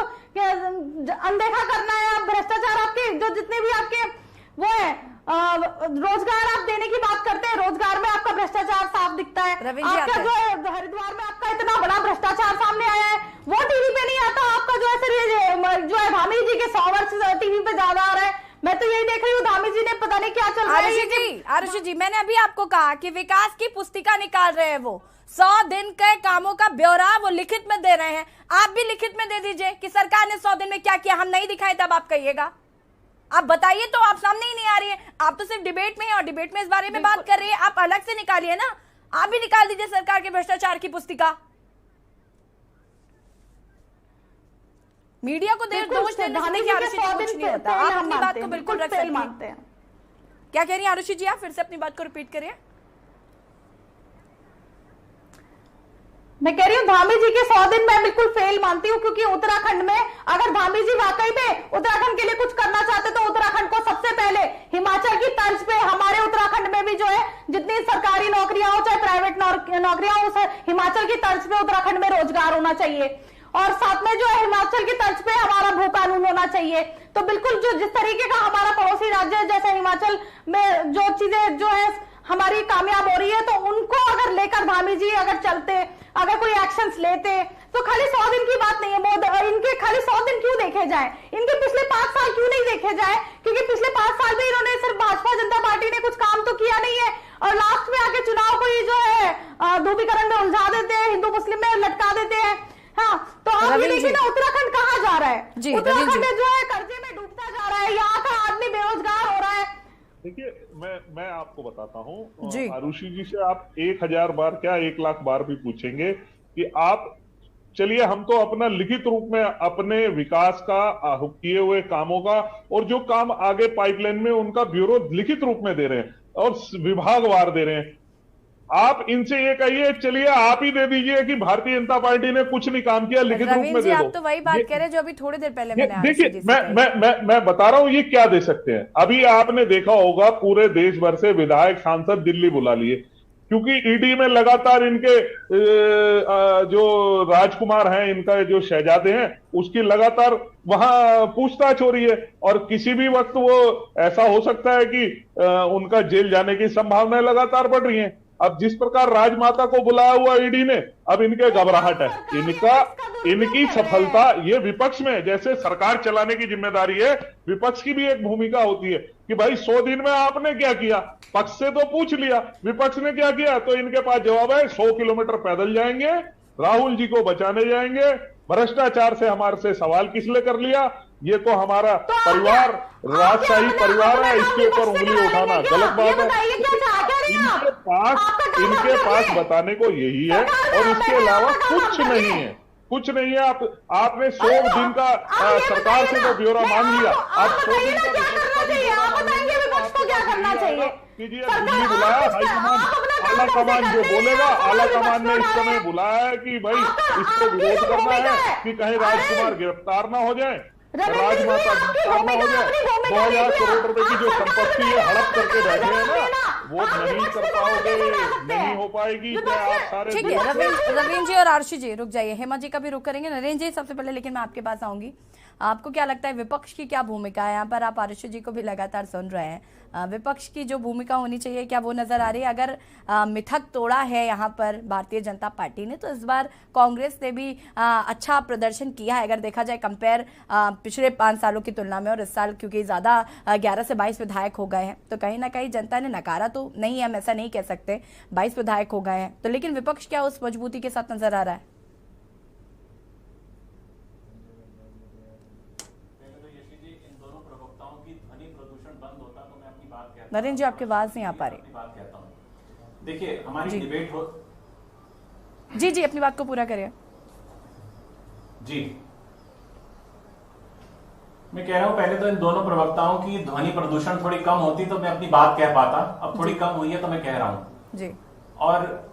अनदेखा करना है? या भ्रष्टाचार आपके जो जितने भी आपके वो है रोजगार आप देने की बात करते हैं, रोजगार में आपका भ्रष्टाचार साफ दिखता है। आपका जो है हरिद्वार में आपका इतना बड़ा भ्रष्टाचार सामने आया है, वो टीवी पे नहीं आता। आपका जो है सिर्फ जो है धामी जी के 100 वर्ष टीवी पे ज्यादा आ रहा है। मैं तो यही देख रही हूँ, धामी जी ने पता नहीं क्या चल रहा है। आरुषि जी, मैंने अभी आपको कहा कि विकास की पुस्तिका निकाल रहे हैं, वो 100 दिन के कामों का ब्यौरा वो लिखित में दे रहे हैं। आप भी लिखित में दे दीजिए कि सरकार ने 100 दिन में क्या किया। हम नहीं दिखाए तब आप कहिएगा, आप बताइए। तो आप सामने ही नहीं आ रही है, आप तो सिर्फ डिबेट में है और डिबेट में इस बारे में बात कर रही है। आप अलग से निकालिए ना, आप भी निकाल दीजिए सरकार के भ्रष्टाचार की पुस्तिका। मीडिया को दोष देने से देखिए आरुषि जी कुछ नहीं होता। आप अपनी बात को बिल्कुल रख सकते हैं। क्या कह रही हैं आरुषि जी, आप फिर से अपनी बात को रिपीट करिए। मैं कह रही हूँ धामी जी के 100 दिन मैं बिल्कुल फेल मानती हूँ, क्योंकि उत्तराखंड में अगर धामी जी वाकई में उत्तराखंड के लिए कुछ करना चाहते तो उत्तराखंड को सबसे पहले हिमाचल की तर्ज पे, हमारे उत्तराखंड में भी जो है जितनी सरकारी नौकरियां हो चाहे प्राइवेट नौकरियां हो, उस हिमाचल की तर्ज पे उत्तराखंड में रोजगार होना चाहिए। और साथ में जो है हिमाचल की तर्ज पे हमारा भू कानून होना चाहिए। तो बिल्कुल जो जिस तरीके का हमारा पड़ोसी राज्य है, जैसे हिमाचल में जो चीजें जो है हमारी कामयाब हो रही है, तो उनको अगर लेकर धामी जी अगर चलते, अगर कोई एक्शंस लेते, तो खाली 100 दिन की बात नहीं है। इनके खाली 100 दिन क्यों देखे जाए, इनके पिछले 5 साल क्यों नहीं देखे जाए? क्योंकि पिछले 5 साल में इन्होंने सिर्फ भाजपा जनता पार्टी ने कुछ काम तो किया नहीं है, और लास्ट में आके चुनाव को ही जो है ध्रुवीकरण में उलझा देते हैं, हिंदू मुस्लिम में लटका देते हैं। हाँ, तो आप ये देखिए ना उत्तराखंड कहाँ जा रहा है। उत्तराखंड जो है कर्जे में डूबता जा रहा है, यहाँ का आदमी बेरोजगार हो रहा है। देखिए, मैं आपको बताता हूँ आरुषि जी से, आप 1000 बार क्या 1 लाख बार भी पूछेंगे कि आप चलिए, हम तो अपना लिखित रूप में अपने विकास का किए हुए कामों का और जो काम आगे पाइपलाइन में उनका ब्यूरो लिखित रूप में दे रहे हैं और विभागवार दे रहे हैं। आप इनसे ये कहिए, चलिए आप ही दे दीजिए कि भारतीय जनता पार्टी ने कुछ नहीं काम किया, लिखित रूप में दे दो। आप तो वही बात कह रहे हैं जो अभी थोड़ी देर पहले मैंने देखिए, मैं बता रहा हूं ये क्या दे सकते हैं। अभी आपने देखा होगा पूरे देश भर से विधायक सांसद दिल्ली बुला लिए, क्योंकि ईडी में लगातार इनके जो राजकुमार हैं, इनका जो शहजादे हैं, उसकी लगातार वहां पूछताछ हो रही है और किसी भी वक्त वो ऐसा हो सकता है कि उनका जेल जाने की संभावनाएं लगातार बढ़ रही हैं। अब जिस प्रकार राजमाता को बुलाया हुआ ईडी ने, अब इनके घबराहट है। इनकी सफलता, ये विपक्ष में जैसे सरकार चलाने की जिम्मेदारी है, विपक्ष की भी एक भूमिका होती है कि भाई 100 दिन में आपने क्या किया। पक्ष से तो पूछ लिया, विपक्ष ने क्या किया, तो इनके पास जवाब है 100 किलोमीटर पैदल जाएंगे, राहुल जी को बचाने जाएंगे, भ्रष्टाचार से हमारे से सवाल किसने कर लिया, ये तो हमारा परिवार राजशाही परिवार है, इसके ऊपर उंगली उठाना गलत बात है। इनके पास बताने को यही है और इसके अलावा कुछ नहीं है, कुछ नहीं है। आपने 100 दिन का सरकार से तो ब्यौरा मांग लिया, आप 100 दिन का कीजिए। दिल्ली बुलाया हाईकमान, आला कमान जो बोलेगा, आला कमान ने इस समय बुलाया है कि भाई इसको विरोध करना है कि कहीं राजकुमार गिरफ्तार ना हो जाए, राजमाता गिरफ्तार ना हो जाए। 2000 करोड़ रुपए की जो संपत्ति है हड़प करके बैठे हैं ना, वो नहीं कर पाओगे, नहीं हो पाएगी। क्या आप सारे ठीक है रविंद्र जी और आरुषि जी रुक जाइए, हेमा जी का भी रुक करेंगे, नरेंद्र जी सबसे पहले, लेकिन मैं आपके पास आऊंगी। आपको क्या लगता है विपक्ष की क्या भूमिका है यहाँ पर? आप आरुषि जी को भी लगातार सुन रहे हैं, विपक्ष की जो भूमिका होनी चाहिए क्या वो नजर आ रही है? अगर मिथक तोड़ा है यहाँ पर भारतीय जनता पार्टी ने, तो इस बार कांग्रेस ने भी अच्छा प्रदर्शन किया है अगर देखा जाए कंपेयर पिछले 5 सालों की तुलना में। और इस साल क्योंकि ज्यादा 11 से 22 विधायक हो गए हैं, तो कहीं ना कहीं जनता ने नकारा तो नहीं है, हम ऐसा नहीं कह सकते, 22 विधायक हो गए हैं तो। लेकिन विपक्ष क्या उस मजबूती के साथ नजर आ रहा है? नरेंद्र जी आपकी आवाज नहीं आ पा रही। देखिए हमारी डिबेट हो जी अपनी बात को पूरा करिए। जी मैं कह रहा हूं, पहले तो इन दोनों प्रवक्ताओं की ध्वनि प्रदूषण थोड़ी कम होती तो मैं अपनी बात कह पाता, अब थोड़ी कम हुई है तो मैं कह रहा हूं जी। और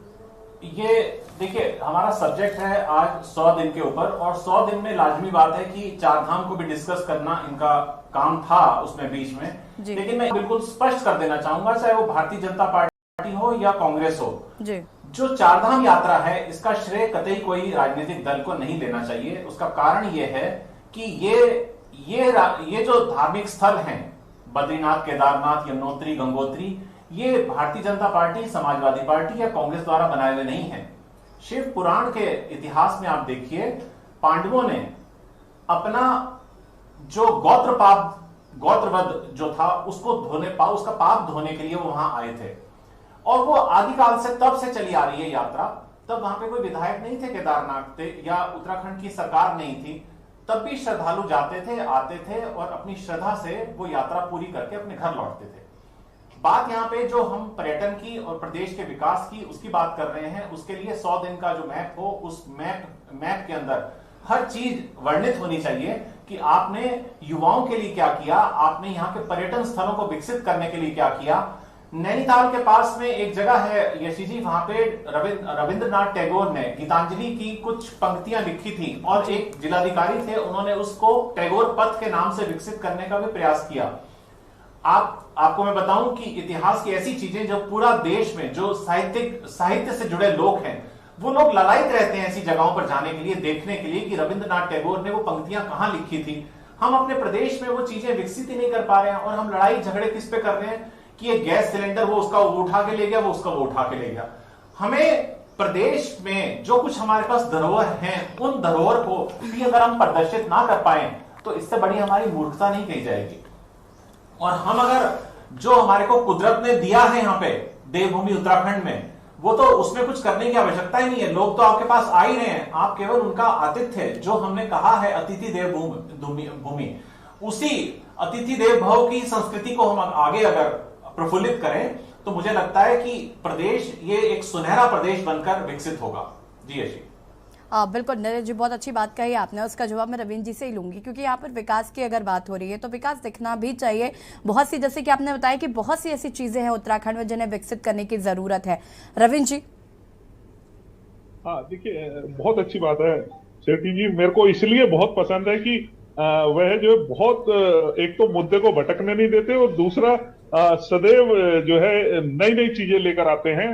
ये देखिए हमारा सब्जेक्ट है आज 100 दिन के ऊपर, और 100 दिन में लाजमी बात है कि 4 धाम को भी डिस्कस करना इनका काम था उसमें बीच में। लेकिन मैं बिल्कुल स्पष्ट कर देना चाहूंगा, चाहे वो भारतीय जनता पार्टी हो या कांग्रेस हो, जो 4 धाम यात्रा है इसका श्रेय कतई कोई राजनीतिक दल को नहीं लेना चाहिए। उसका कारण ये है कि ये जो धार्मिक स्थल हैं, बद्रीनाथ, केदारनाथ, यमुनोत्री, गंगोत्री, ये भारतीय जनता पार्टी, समाजवादी पार्टी या कांग्रेस द्वारा बनाए हुए नहीं हैं। शिव पुराण के इतिहास में आप देखिए, पांडवों ने अपना जो गोत्रवध जो था उसको उसका पाप धोने के लिए वो वहां आए थे, और वो आदिकाल से तब से चली आ रही है यात्रा। तब वहां पे कोई विधायक नहीं थे केदारनाथ पे, या उत्तराखंड की सरकार नहीं थी, तब भी श्रद्धालु जाते थे, आते थे और अपनी श्रद्धा से वो यात्रा पूरी करके अपने घर लौटते थे। बात यहाँ पे जो हम पर्यटन की और प्रदेश के विकास की उसकी बात कर रहे हैं, उसके लिए 100 दिन का जो मैप हो, उस मैप के अंदर हर चीज वर्णित होनी चाहिए कि आपने युवाओं के लिए क्या किया, आपने यहाँ के पर्यटन स्थलों को विकसित करने के लिए क्या किया। नैनीताल के पास में एक जगह है यशी जी, वहां पे रविंद्रनाथ टैगोर ने गीतांजलि की कुछ पंक्तियां लिखी थी, और एक जिलाधिकारी थे, उन्होंने उसको टैगोर पथ के नाम से विकसित करने का भी प्रयास किया। आपको मैं बताऊं कि इतिहास की ऐसी चीजें जो पूरा देश में जो साहित्य से जुड़े लोग हैं, वो लोग ललायित रहते हैं ऐसी जगहों पर जाने के लिए, देखने के लिए कि रविंद्रनाथ टैगोर ने वो पंक्तियां कहां लिखी थी। हम अपने प्रदेश में वो चीजें विकसित ही नहीं कर पा रहे हैं, और हम लड़ाई झगड़े किस पे कर रहे हैं कि ये गैस सिलेंडर वो उसका वो उठा के ले गया, वो उसका वो उठा के ले गया। हमें प्रदेश में जो कुछ हमारे पास धरोहर हैं, उन धरोहर को भी अगर हम प्रदर्शित ना कर पाए तो इससे बड़ी हमारी मूर्खता नहीं कही जाएगी। और हम अगर जो हमारे को कुदरत ने दिया है यहाँ पे देवभूमि उत्तराखंड में, वो तो उसमें कुछ करने की आवश्यकता ही नहीं है। लोग तो आपके पास आ ही रहे हैं, आप केवल उनका आतिथ्य, जो हमने कहा है अतिथि देव भूमि, उसी अतिथि देव भव की संस्कृति को हम आगे अगर प्रफुल्लित करें तो मुझे लगता है कि प्रदेश ये एक सुनहरा प्रदेश बनकर विकसित होगा। जी यशी। बिल्कुल नरेंद्र जी, बहुत अच्छी बात कही आपने। उसका जवाब मैं रविंद्र जी से ही लूंगी, क्योंकि यहाँ पर विकास की अगर बात हो रही है तो विकास दिखना भी चाहिए। बहुत सी, जैसे कि आपने बताया कि बहुत सी ऐसी चीजें हैं उत्तराखंड में जिन्हें विकसित करने की जरूरत है। रविंद्र जी। हाँ देखिए, बहुत अच्छी बात है शेट्टी जी, मेरे को इसलिए बहुत पसंद है कि वह जो बहुत एक तो मुद्दे को भटकने नहीं देते, और दूसरा सदैव जो है नई नई चीजें लेकर आते हैं,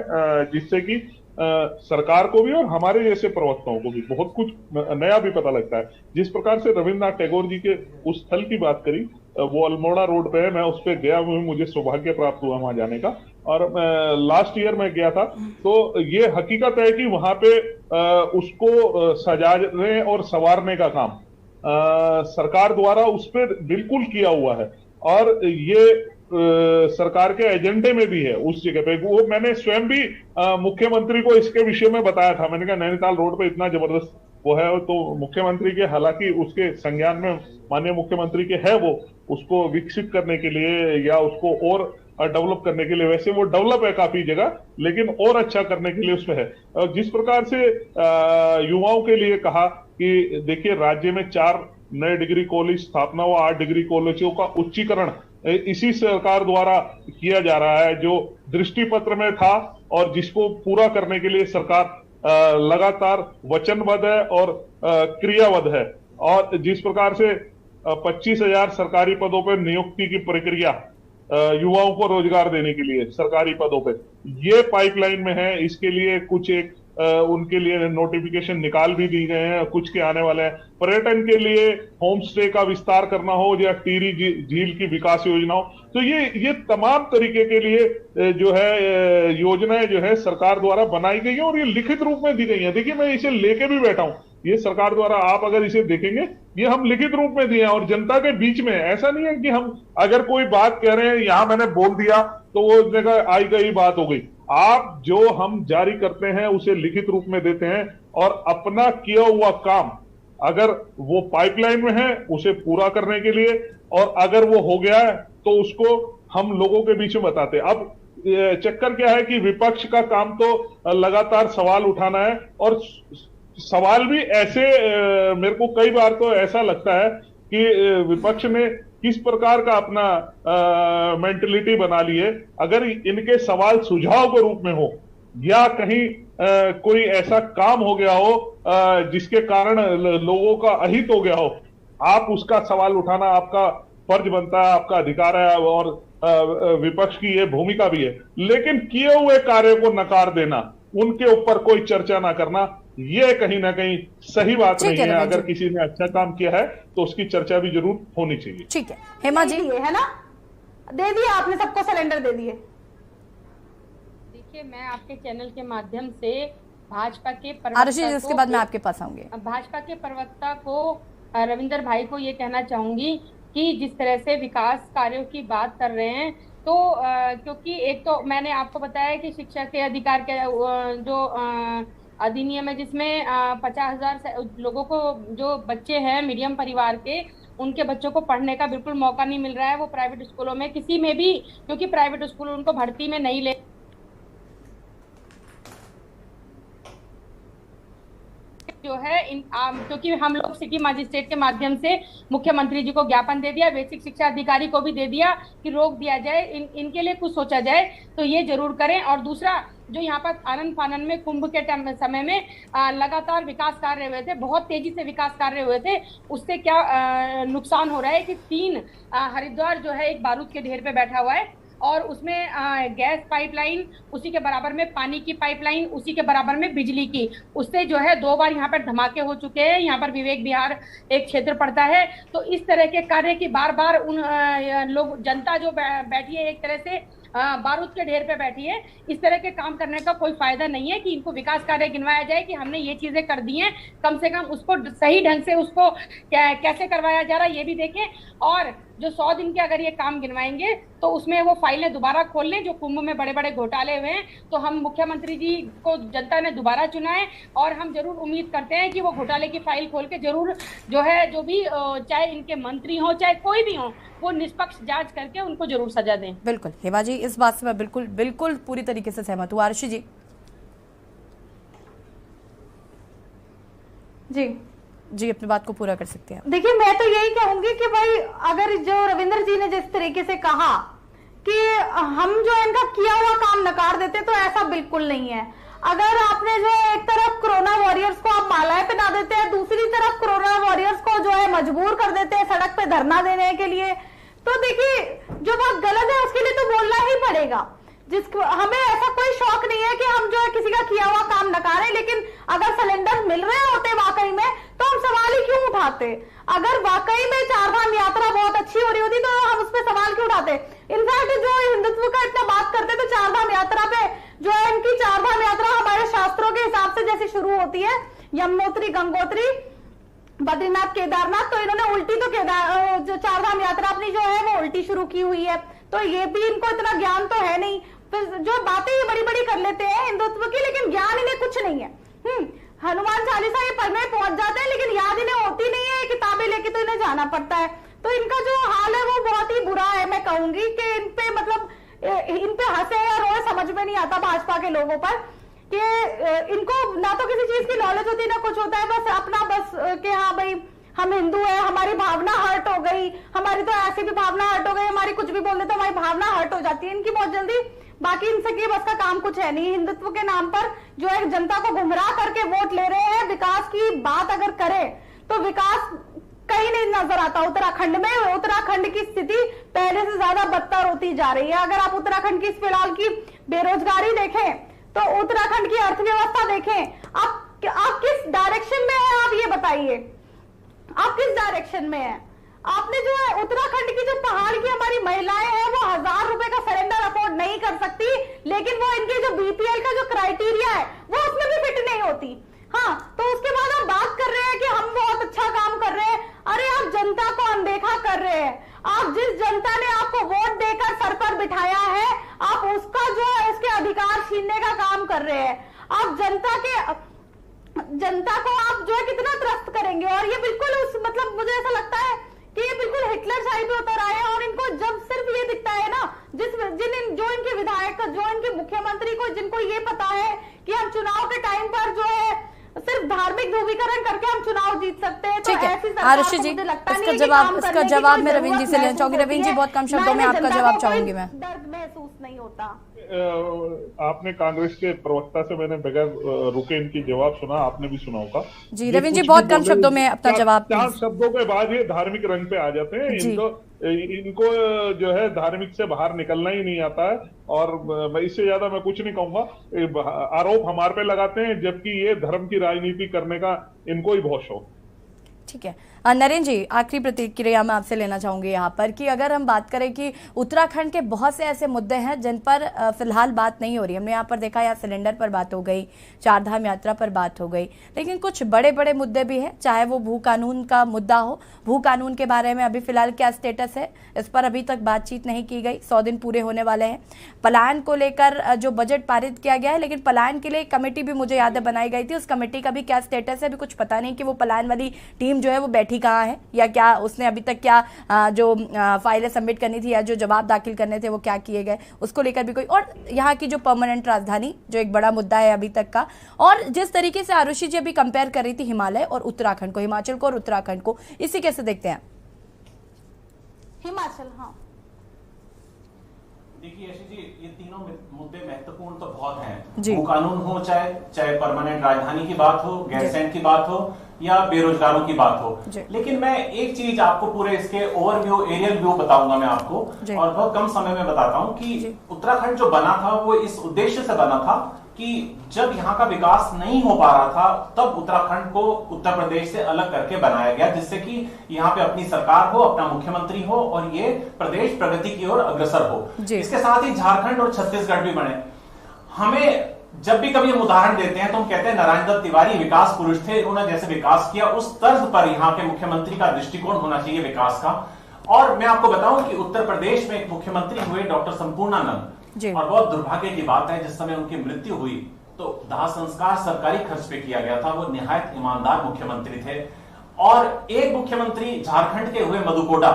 जिससे कि सरकार को भी और हमारे जैसे प्रवक्ताओं को भी बहुत कुछ नया भी पता लगता है। जिस प्रकार से रविन्द्रनाथ टैगोर जी के उस स्थल की बात करी, वो अल्मोड़ा रोड पे है, मैं उस पे गया हूँ, मुझे सौभाग्य प्राप्त हुआ वहां जाने का, और लास्ट ईयर मैं गया था। तो ये हकीकत है कि वहां पे उसको सजाने और संवारने का काम सरकार द्वारा उस पर बिल्कुल किया हुआ है, और ये सरकार के एजेंडे में भी है उस जगह पे। वो मैंने स्वयं भी मुख्यमंत्री को इसके विषय में बताया था। मैंने कहा नैनीताल रोड पे इतना जबरदस्त वो है, तो मुख्यमंत्री के, हालांकि उसके संज्ञान में माननीय मुख्यमंत्री के है, वो उसको विकसित करने के लिए या उसको और डेवलप करने के लिए, वैसे वो डेवलप है काफी जगह, लेकिन और अच्छा करने के लिए उसमें है। और जिस प्रकार से युवाओं के लिए कहा कि देखिए राज्य में 4 नए डिग्री कॉलेज स्थापना हुआ, 8 डिग्री कॉलेजों का उच्चीकरण इसी सरकार द्वारा किया जा रहा है, जो दृष्टि पत्र में था और जिसको पूरा करने के लिए सरकार लगातार वचनबद्ध है और क्रियाबद्ध है। और जिस प्रकार से 25,000 सरकारी पदों पर नियुक्ति की प्रक्रिया युवाओं को रोजगार देने के लिए सरकारी पदों पे, ये पाइपलाइन में है। इसके लिए कुछ एक उनके लिए नोटिफिकेशन निकाल भी दी गए हैं, कुछ के आने वाले हैं। पर्यटन के लिए होम स्टे का विस्तार करना हो या टिहरी झील की विकास योजना हो, तो ये तमाम तरीके के लिए जो है योजनाएं जो है सरकार द्वारा बनाई गई है और ये लिखित रूप में दी गई है। देखिए मैं इसे लेके भी बैठा हूं, ये सरकार द्वारा, आप अगर इसे देखेंगे ये हम लिखित रूप में दिए हैं और जनता के बीच में। ऐसा नहीं है कि हम अगर कोई बात कह रहे हैं, यहां मैंने बोल दिया तो वो जगह आई गई बात हो गई। आप जो हम जारी करते हैं उसे लिखित रूप में देते हैं, और अपना किया हुआ काम अगर वो पाइपलाइन में है उसे पूरा करने के लिए, और अगर वो हो गया है तो उसको हम लोगों के बीच में बताते हैं। अब चक्कर क्या है कि विपक्ष का काम तो लगातार सवाल उठाना है, और सवाल भी ऐसे मेरे को कई बार तो ऐसा लगता है कि विपक्ष ने किस प्रकार का अपना मेंटलिटी बना ली है। अगर इनके सवाल सुझाव के रूप में हो या कहीं कोई ऐसा काम हो गया हो जिसके कारण लोगों का अहित हो गया हो, आप उसका सवाल उठाना आपका फर्ज बनता है, आपका अधिकार है, और विपक्ष की ये भूमिका भी है। लेकिन किए हुए कार्य को नकार देना, उनके ऊपर कोई चर्चा ना करना, ये कहीं ना कहीं सही बात नहीं है। अगर किसी ने अच्छा काम किया है तो उसकी चर्चा भी जरूर होनी चाहिए। ठीक है हेमा जी, है ना, दे दिया आपने सबको सिलेंडर दे दिए। देखिए मैं आपके चैनल के माध्यम से भाजपा के इसके बाद मैं आपके पास आऊंगी। भाजपा के प्रवक्ता को रविंदर भाई को ये कहना चाहूंगी कि जिस तरह से विकास कार्यों की बात कर रहे हैं, तो क्योंकि एक तो मैंने आपको बताया कि शिक्षा के अधिकार के जो अधिनियम है, जिसमें 50,000 लोगों को, जो बच्चे हैं मीडियम परिवार के, उनके बच्चों को पढ़ने का बिल्कुल मौका नहीं मिल रहा है। वो प्राइवेट स्कूलों में किसी में भी, क्योंकि प्राइवेट स्कूल उनको भर्ती में नहीं ले, जो है क्योंकि हम लोग सिटी मजिस्ट्रेट के माध्यम से मुख्यमंत्री जी को ज्ञापन दे दिया, बेसिक शिक्षा अधिकारी को भी दे दिया कि रोक दिया जाए, इनके लिए कुछ सोचा जाए, तो ये जरूर करें। और दूसरा, जो यहाँ पर आनन फानन में कुंभ के समय में लगातार विकास कार्य हुए थे, बहुत तेजी से विकास कार्य हुए थे, उससे क्या नुकसान हो रहा है कि 3 हरिद्वार जो है एक बारूद के ढेर पे बैठा हुआ है, और उसमें गैस पाइपलाइन, उसी के बराबर में पानी की पाइपलाइन, उसी के बराबर में बिजली की, उससे जो है 2 बार यहाँ पर धमाके हो चुके हैं। यहाँ पर विवेक विहार एक क्षेत्र पड़ता है। तो इस तरह के कार्य की बार बार उन लोग, जनता जो बैठी है एक तरह से बारूद के ढेर पे बैठी है, इस तरह के काम करने का कोई फायदा नहीं है कि इनको विकास कार्य गिनवाया जाए कि हमने ये चीजें कर दी हैं। कम से कम उसको सही ढंग से उसको कैसे करवाया जा रहा है ये भी देखें, और जो 100 दिन के अगर ये काम गिनवाएंगे तो उसमें वो फाइलें दोबारा खोल लें जो कुंभ में बड़े बड़े घोटाले हुए हैं। तो हम मुख्यमंत्री जी को जनता ने दोबारा चुना है, और हम जरूर उम्मीद करते हैं कि वो घोटाले की फाइल खोल के जरूर जो है, जो भी चाहे इनके मंत्री हो चाहे कोई भी हो, वो निष्पक्ष जांच करके उनको जरूर सजा दें। बिल्कुल हेमा जी, इस बात से मैं बिल्कुल पूरी तरीके से सहमत हूँ। आरशी जी अपनी बात को पूरा कर सकते हैं। देखिए मैं तो यही कहूंगी कि भाई, अगर जो रविंदर जी ने जिस तरीके से कहा कि हम जो इनका किया हुआ काम नकार देते, तो ऐसा बिल्कुल नहीं है। अगर आपने जो एक तरफ कोरोना वॉरियर्स को आप मालाएं पहना देते हैं, दूसरी तरफ कोरोना वॉरियर्स को जो है मजबूर कर देते हैं सड़क पे धरना देने के लिए, तो देखिए जो बात गलत है उसके लिए तो बोलना ही पड़ेगा। जिसको हमें ऐसा कोई शौक नहीं है कि हम जो है किसी का किया हुआ काम नकारें, लेकिन अगर सिलेंडर मिल रहे होते वाकई में तो हम सवाल ही क्यों उठाते? अगर वाकई में चारधाम यात्रा बहुत अच्छी हो रही होती तो हम उस पर सवाल क्यों उठाते? इनफैक्ट जो हिंदुत्व का इतना बात करते तो चारधाम यात्रा पे जो है, इनकी चारधाम यात्रा हमारे शास्त्रों के हिसाब से जैसे शुरू होती है यमुनोत्री, गंगोत्री, बद्रीनाथ, केदारनाथ, तो इन्होंने उल्टी तो जो चारधाम यात्रा अपनी जो है वो उल्टी शुरू की हुई है। तो ये भी इनको इतना ज्ञान तो है नहीं, फिर जो बातें ये बड़ी बड़ी कर लेते हैं हिंदुत्व की, लेकिन ज्ञान इन्हें कुछ नहीं है। हनुमान चालीसा ये पढ़ने पहुंच जाते हैं लेकिन याद इन्हें होती नहीं है, किताबें लेके तो इन्हें जाना पड़ता है। तो इनका जो हाल है वो बहुत ही बुरा है। मैं कहूंगी कि इन पे मतलब इन पे हंसे या रोए समझ में नहीं आता भाजपा के लोगों पर, कि इनको ना तो किसी चीज की नॉलेज होती ना कुछ होता है, बस अपना कि हाँ भाई हम हिंदू है, हमारी भावना हर्ट हो गई, हमारी तो ऐसी भी भावना हर्ट हो गई, हमारी कुछ भी बोल देते हमारी भावना हर्ट हो जाती है इनकी बहुत जल्दी। बाकी इनसे की बस का काम कुछ है नहीं। हिंदुत्व के नाम पर जो है जनता को गुमराह करके वोट ले रहे हैं। विकास की बात अगर करें तो विकास कहीं नहीं नजर आता उत्तराखंड में। उत्तराखंड की स्थिति पहले से ज्यादा बदतर होती जा रही है। अगर आप उत्तराखंड की फिलहाल की बेरोजगारी देखें तो उत्तराखंड की अर्थव्यवस्था देखें, आप किस डायरेक्शन में है, आप ये बताइए, आप किस डायरेक्शन में है? आपने जो है उत्तराखंड की जो पहाड़ की हमारी महिलाएं हैं वो 1000 रुपए का सिलेंडर अफोर्ड नहीं कर सकती, लेकिन वो इनके जो बीपीएल का जो क्राइटेरिया है वो उसमें भी फिट नहीं होती। हाँ, तो उसके बाद आप बात कर रहे हैं कि हम बहुत अच्छा काम कर रहे हैं। अरे आप जनता को अनदेखा कर रहे हैं। आप जिस जनता ने आपको वोट देकर सर पर बिठाया है, आप उसका जो है उसके अधिकार छीनने का काम कर रहे हैं। आप जनता को आप जो है कितना त्रस्त करेंगे? और ये बिल्कुल मतलब मुझे ऐसा लगता है कि ये बिल्कुल हिटलर शाही पे उतर आए हैं। और इनको जब सिर्फ ये दिखता है ना, जो इनके विधायक, जो इनके मुख्यमंत्री को, जिनको ये पता है कि हम चुनाव के टाइम पर जो है सिर्फ धार्मिक ध्रुवीकरण करके हम चुनाव जीत सकते हैं, तो ऐसी सरकार आरुषि जी, इसका जवाब मैं रवीन जी से लेना चाहूंगी। रवीन जी, बहुत कम शब्दों में आपका जवाब चाहूंगी मैं। दर्द महसूस नहीं होता। आपने कांग्रेस के प्रवक्ता से मैंने बगैर रुके इनकी जवाब सुना, आपने भी सुना होगा जी। रवीन जी, बहुत कम शब्दों में अपना जवाब। 4 शब्दों के बाद ये धार्मिक रंग पे आ जाते हैं। इनको जो है धार्मिक से बाहर निकलना ही नहीं आता है। और इससे ज्यादा मैं कुछ नहीं कहूंगा। आरोप हमारे पे लगाते हैं, जबकि ये धर्म की राजनीति करने का इनको ही बहुत शौक। ठीक है नरेंद्र जी, आखिरी प्रतिक्रिया मैं आपसे लेना चाहूंगी यहाँ पर कि अगर हम बात करें कि उत्तराखंड के बहुत से ऐसे मुद्दे हैं जिन पर फिलहाल बात नहीं हो रही। हमने यहाँ पर देखा, यहाँ सिलेंडर पर बात हो गई, चारधाम यात्रा पर बात हो गई, लेकिन कुछ बड़े बड़े मुद्दे भी हैं, चाहे वो भू कानून का मुद्दा हो। भू कानून के बारे में अभी फिलहाल क्या स्टेटस है, इस पर अभी तक बातचीत नहीं की गई। 100 दिन पूरे होने वाले हैं। पलायन को लेकर जो बजट पारित किया गया है, लेकिन पलायन के लिए एक कमेटी भी मुझे याद है बनाई गई थी, उस कमेटी का भी क्या स्टेटस है अभी कुछ पता नहीं कि वो पलायन वाली टीम जो है वो बैठी कहाँ है, या क्या उसने अभी तक क्या जो फाइलें सबमिट करनी थी या जो जवाब दाखिल करने थे वो क्या किए गए, उसको लेकर भी कोई। और यहाँ की जो परमानेंट राजधानी जो एक बड़ा मुद्दा है अभी तक का, और जिस तरीके से आरुषि जी अभी कंपेयर कर रही थी हिमालय और उत्तराखंड को, हिमाचल को और उत्तराखंड को, इसी कैसे देखते हैं? हिमाचल, हाँ देखिए यशी जी, ये तीनों मुद्दे महत्वपूर्ण तो बहुत हैं। वो कानून हो, चाहे परमानेंट राजधानी की बात हो, गैरसैंण की बात हो, या बेरोजगारों की बात हो। लेकिन मैं एक चीज आपको पूरे इसके ओवरव्यू, एरियल व्यू बताऊंगा मैं आपको, और बहुत कम समय में बताता हूं कि उत्तराखंड जो बना था वो इस उद्देश्य से बना था कि जब यहाँ का विकास नहीं हो पा रहा था, तब उत्तराखंड को उत्तर प्रदेश से अलग करके बनाया गया, जिससे कि यहाँ पे अपनी सरकार हो, अपना मुख्यमंत्री हो और ये प्रदेश प्रगति की ओर अग्रसर हो। इसके साथ ही झारखंड और छत्तीसगढ़ भी बने। हमें जब भी कभी हम उदाहरण देते हैं तो हम कहते हैं नारायण दत्त तिवारी विकास पुरुष थे, उन्होंने जैसे विकास किया उस तर्ज पर यहाँ के मुख्यमंत्री का दृष्टिकोण होना चाहिए विकास का। और मैं आपको बताऊं कि उत्तर प्रदेश में एक मुख्यमंत्री हुए डॉक्टर संपूर्णानंद, और बहुत दुर्भाग्य की बात है जिस समय उनकी मृत्यु हुई तो दाह संस्कार सरकारी खर्च पे किया गया था। वो निहायत ईमानदार मुख्यमंत्री थे। और एक मुख्यमंत्री झारखंड के हुए मधु कोटा,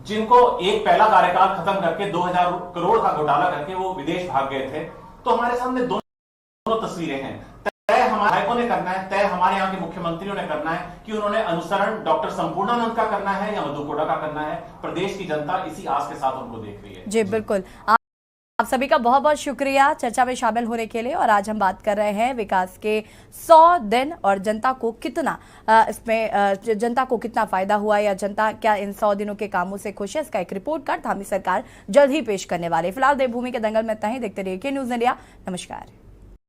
जिनको एक पहला कार्यकाल खत्म करके 2000 करोड़ का घोटाला करके वो विदेश भाग गए थे। तो हमारे सामने दोनों तस्वीरें हैं। तय हमारे नायकों ने करना है, तय हमारे यहाँ के मुख्यमंत्रियों ने करना है कि उन्होंने अनुसरण डॉक्टर संपूर्णानंद का करना है या मधु कोटा का करना है। प्रदेश की जनता इसी आस के साथ उनको देख रही है। जी बिल्कुल। आप सभी का बहुत बहुत शुक्रिया चर्चा में शामिल होने के लिए। और आज हम बात कर रहे हैं विकास के 100 दिन और जनता को कितना जनता को कितना फायदा हुआ या जनता क्या इन 100 दिनों के कामों से खुश है। इसका एक रिपोर्ट कार्ड धामी सरकार जल्द ही पेश करने वाले। फिलहाल देवभूमि के दंगल में इतना ही। देखते रहिए के न्यूज़ इंडिया। नमस्कार।